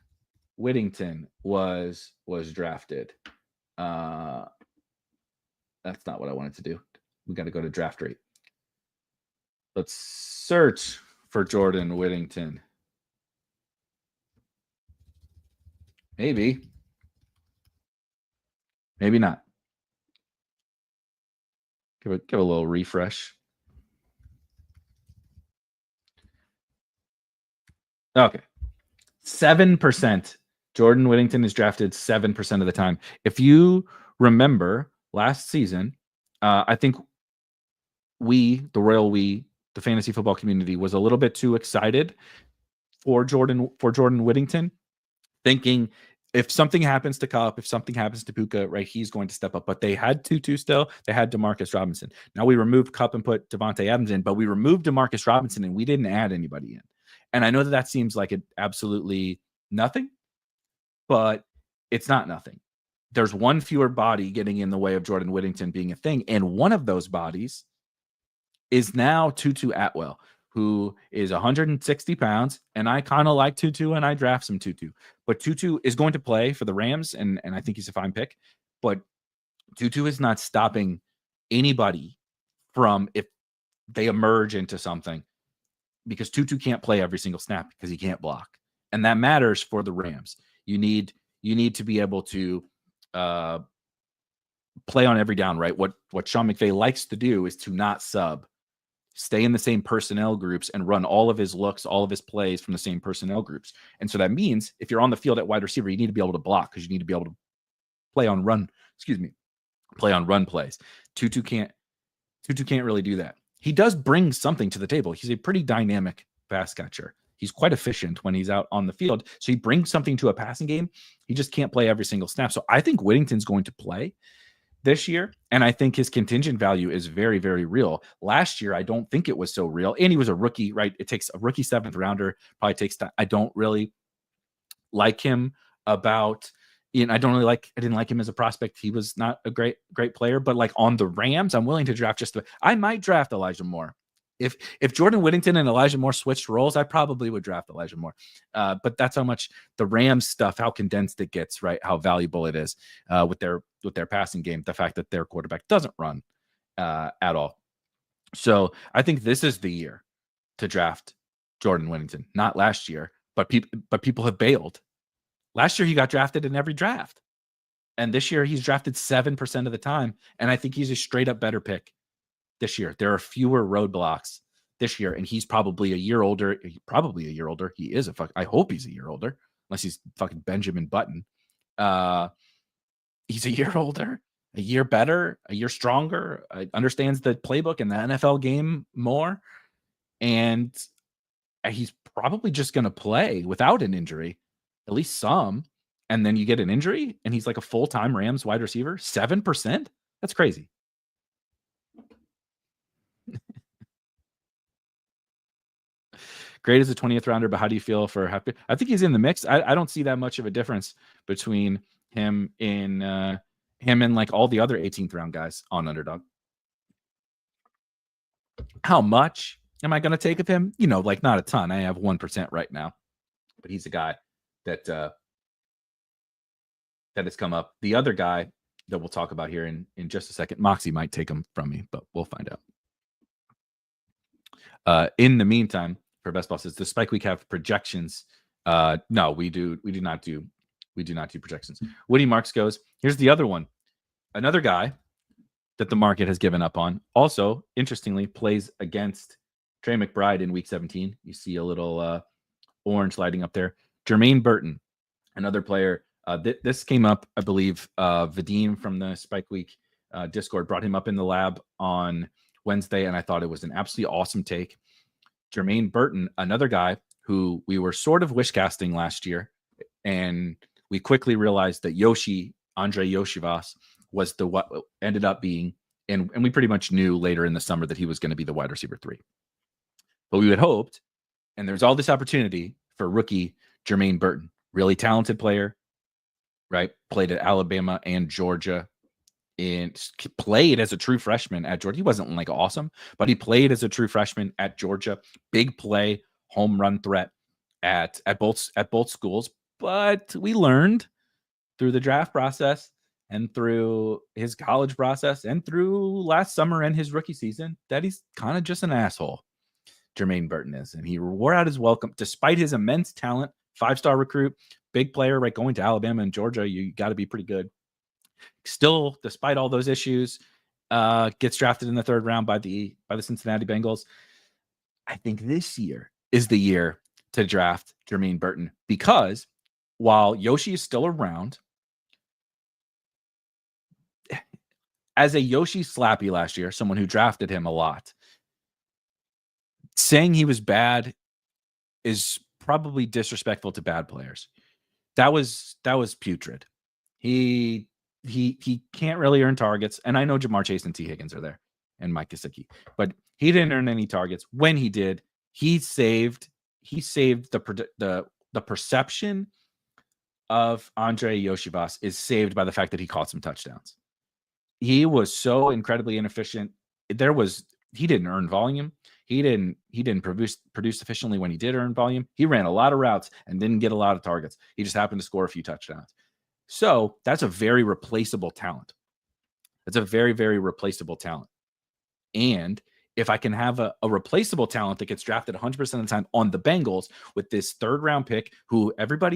A: Whittington was drafted. That's not what I wanted to do. We got to go to draft rate. Let's search for Jordan Whittington. Maybe not. Give a little refresh. Okay. 7%. Jordan Whittington is drafted 7% of the time. If you remember last season, I think the fantasy football community was a little bit too excited for Jordan Whittington, thinking if something happens to Kaleb, if something happens to Puka, right, he's going to step up. But they had Tutu still. They had Demarcus Robinson. Now we removed Kupp and put Devontae Adams in, but we removed Demarcus Robinson and we didn't add anybody in. And I know that seems like it absolutely nothing, but it's not nothing. There's one fewer body getting in the way of Jordan Whittington being a thing. And one of those bodies is now Tutu Atwell, who is 160 pounds. And I kind of like Tutu and I draft some Tutu. But Tutu is going to play for the Rams, and I think he's a fine pick. But Tutu is not stopping anybody from, if they emerge into something, because Tutu can't play every single snap because he can't block. And that matters for the Rams. You need to be able to play on every down, right? What Sean McVay likes to do is to not sub, stay in the same personnel groups and run all of his looks, all of his plays from the same personnel groups. And so that means if you're on the field at wide receiver, you need to be able to block because you need to be able to play on run plays. Tutu can't really do that. He does bring something to the table. He's a pretty dynamic pass catcher. He's quite efficient when he's out on the field. So he brings something to a passing game. He just can't play every single snap. So I think Whittington's going to play this year, and I think his contingent value is very, very real. Last year, I don't think it was so real, and he was a rookie, right? It takes a rookie 7th rounder, probably takes time. I don't really like him I didn't like him as a prospect. He was not a great player, but like on the Rams, I'm willing to draft I might draft Elijah Moore. If Jordan Whittington and Elijah Moore switched roles, I probably would draft Elijah Moore. But that's how much the Rams stuff, how condensed it gets, right? How valuable it is with their passing game. The fact that their quarterback doesn't run at all. So I think this is the year to draft Jordan Whittington. Not last year, but people have bailed. Last year he got drafted in every draft, and this year he's drafted 7% of the time. And I think he's a straight up better pick. This year, there are fewer roadblocks this year, and he's probably a year older. He is I hope he's a year older, unless he's fucking Benjamin Button. He's a year older, a year better, a year stronger, understands the playbook and the NFL game more, and he's probably just going to play without an injury, at least some. And then you get an injury, and he's like a full-time Rams wide receiver. 7%? That's crazy. Great as a 20th rounder, but how do you feel for Happy? I think he's in the mix. I don't see that much of a difference between him and like all the other 18th round guys on Underdog. How much am I going to take of him? Like not a ton. I have 1% right now, but he's a guy that has come up. The other guy that we'll talk about here in just a second, Moxie might take him from me, but we'll find out. In the meantime, for Best Ball says, does Spike Week have projections? No, we do not do projections. Woody Marks goes, here's the other one. Another guy that the market has given up on. Also, interestingly, plays against Trey McBride in week 17. You see a little orange lighting up there. Jermaine Burton, another player. This came up, I believe, Vadim from the Spike Week Discord brought him up in the lab on Wednesday, and I thought it was an absolutely awesome take. Jermaine Burton, another guy who we were sort of wish casting last year, and we quickly realized that Andre Yoshivas was what ended up being, and we pretty much knew later in the summer that he was going to be the wide receiver 3. But we had hoped, and there's all this opportunity for rookie Jermaine Burton, really talented player, right? Played at Alabama and Georgia, and played as a true freshman at Georgia. He wasn't like awesome, but he played as a true freshman at Georgia. Big play, home run threat at both schools. But we learned through the draft process and through his college process and through last summer and his rookie season that he's kind of just an asshole. Jermaine Burton is, and he wore out his welcome despite his immense talent. 5-star recruit, big player, right? Going to Alabama and Georgia, you got to be pretty good. Still, despite all those issues, gets drafted in the 3rd round by the Cincinnati Bengals. I think this year is the year to draft Jermaine Burton, because while Yoshi is still around, as a Yoshi slappy last year, someone who drafted him a lot, saying he was bad is probably disrespectful to bad players. That was putrid. He can't really earn targets. And I know Jamar Chase and T. Higgins are there and Mike Gesicki, but he didn't earn any targets. When he did, he saved the perception of Andre Yoshivas is saved by the fact that he caught some touchdowns. He was so incredibly inefficient. He didn't earn volume. He didn't produce efficiently when he did earn volume. He ran a lot of routes and didn't get a lot of targets. He just happened to score a few touchdowns. So that's a very replaceable talent. That's a very, very replaceable talent. And if I can have a replaceable talent that gets drafted 100% of the time on the Bengals with this 3rd round pick, who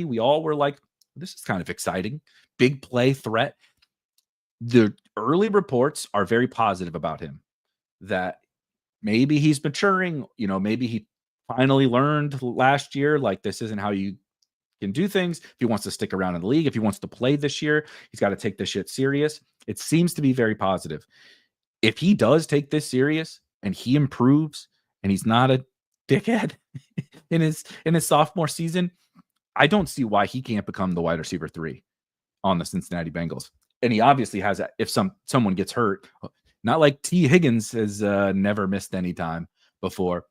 A: we all were like, this is kind of exciting, big play threat. The early reports are very positive about him, that maybe he's maturing, maybe he finally learned last year, like, this isn't how you can do things. If he wants to stick around in the league, if he wants to play this year, he's got to take this shit serious. It seems to be very positive. If he does take this serious and he improves and he's not a dickhead in his sophomore season, I don't see why he can't become the wide receiver 3 on the Cincinnati Bengals. And he obviously has that. If someone gets hurt, not like T. Higgins has never missed any time before.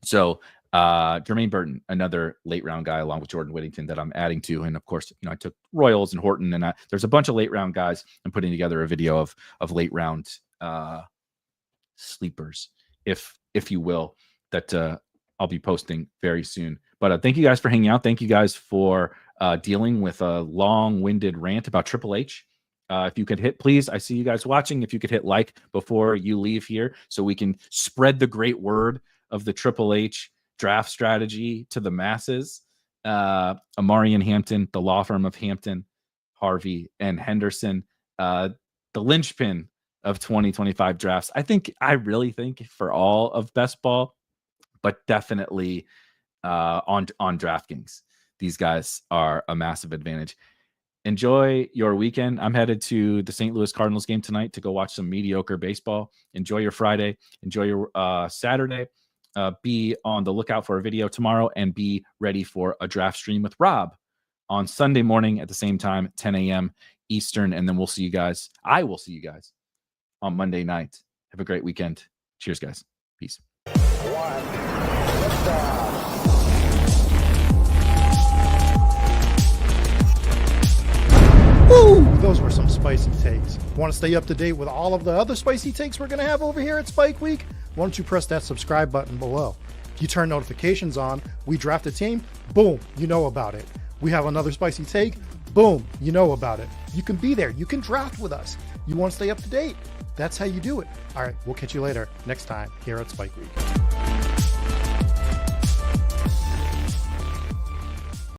A: So Jermaine Burton, another late round guy, along with Jordan Whittington, that I'm adding to. And of course, I took Royals and Horton, and there's a bunch of late round guys. I'm putting together a video of late round sleepers, if you will, that I'll be posting very soon. But thank you guys for hanging out. Thank you guys for dealing with a long-winded rant about Triple H. If you could hit, please, I see you guys watching. If you could hit like before you leave here, so we can spread the great word of the Triple H draft strategy to the masses. Omarion Hampton, the law firm of Hampton, Harvey and Henderson, the linchpin of 2025 drafts. I really think for all of best ball, but definitely on DraftKings, these guys are a massive advantage. Enjoy your weekend. I'm headed to the St. Louis Cardinals game tonight to go watch some mediocre baseball. Enjoy your Friday. Enjoy your Saturday. Be on the lookout for a video tomorrow, and be ready for a draft stream with Rob on Sunday morning at the same time, 10 a.m. Eastern. And then we'll see you guys. I will see you guys on Monday night. Have a great weekend. Cheers, guys. Peace.
B: Woo! Those were some spicy takes. Want to stay up to date with all of the other spicy takes we're going to have over here at Spike Week? Why don't you press that subscribe button below? If you turn notifications on, we draft a team, boom, you know about it. We have another spicy take, boom, you know about it. You can be there. You can draft with us. You want to stay up to date? That's how you do it. All right, we'll catch you later next time here at Spike Week.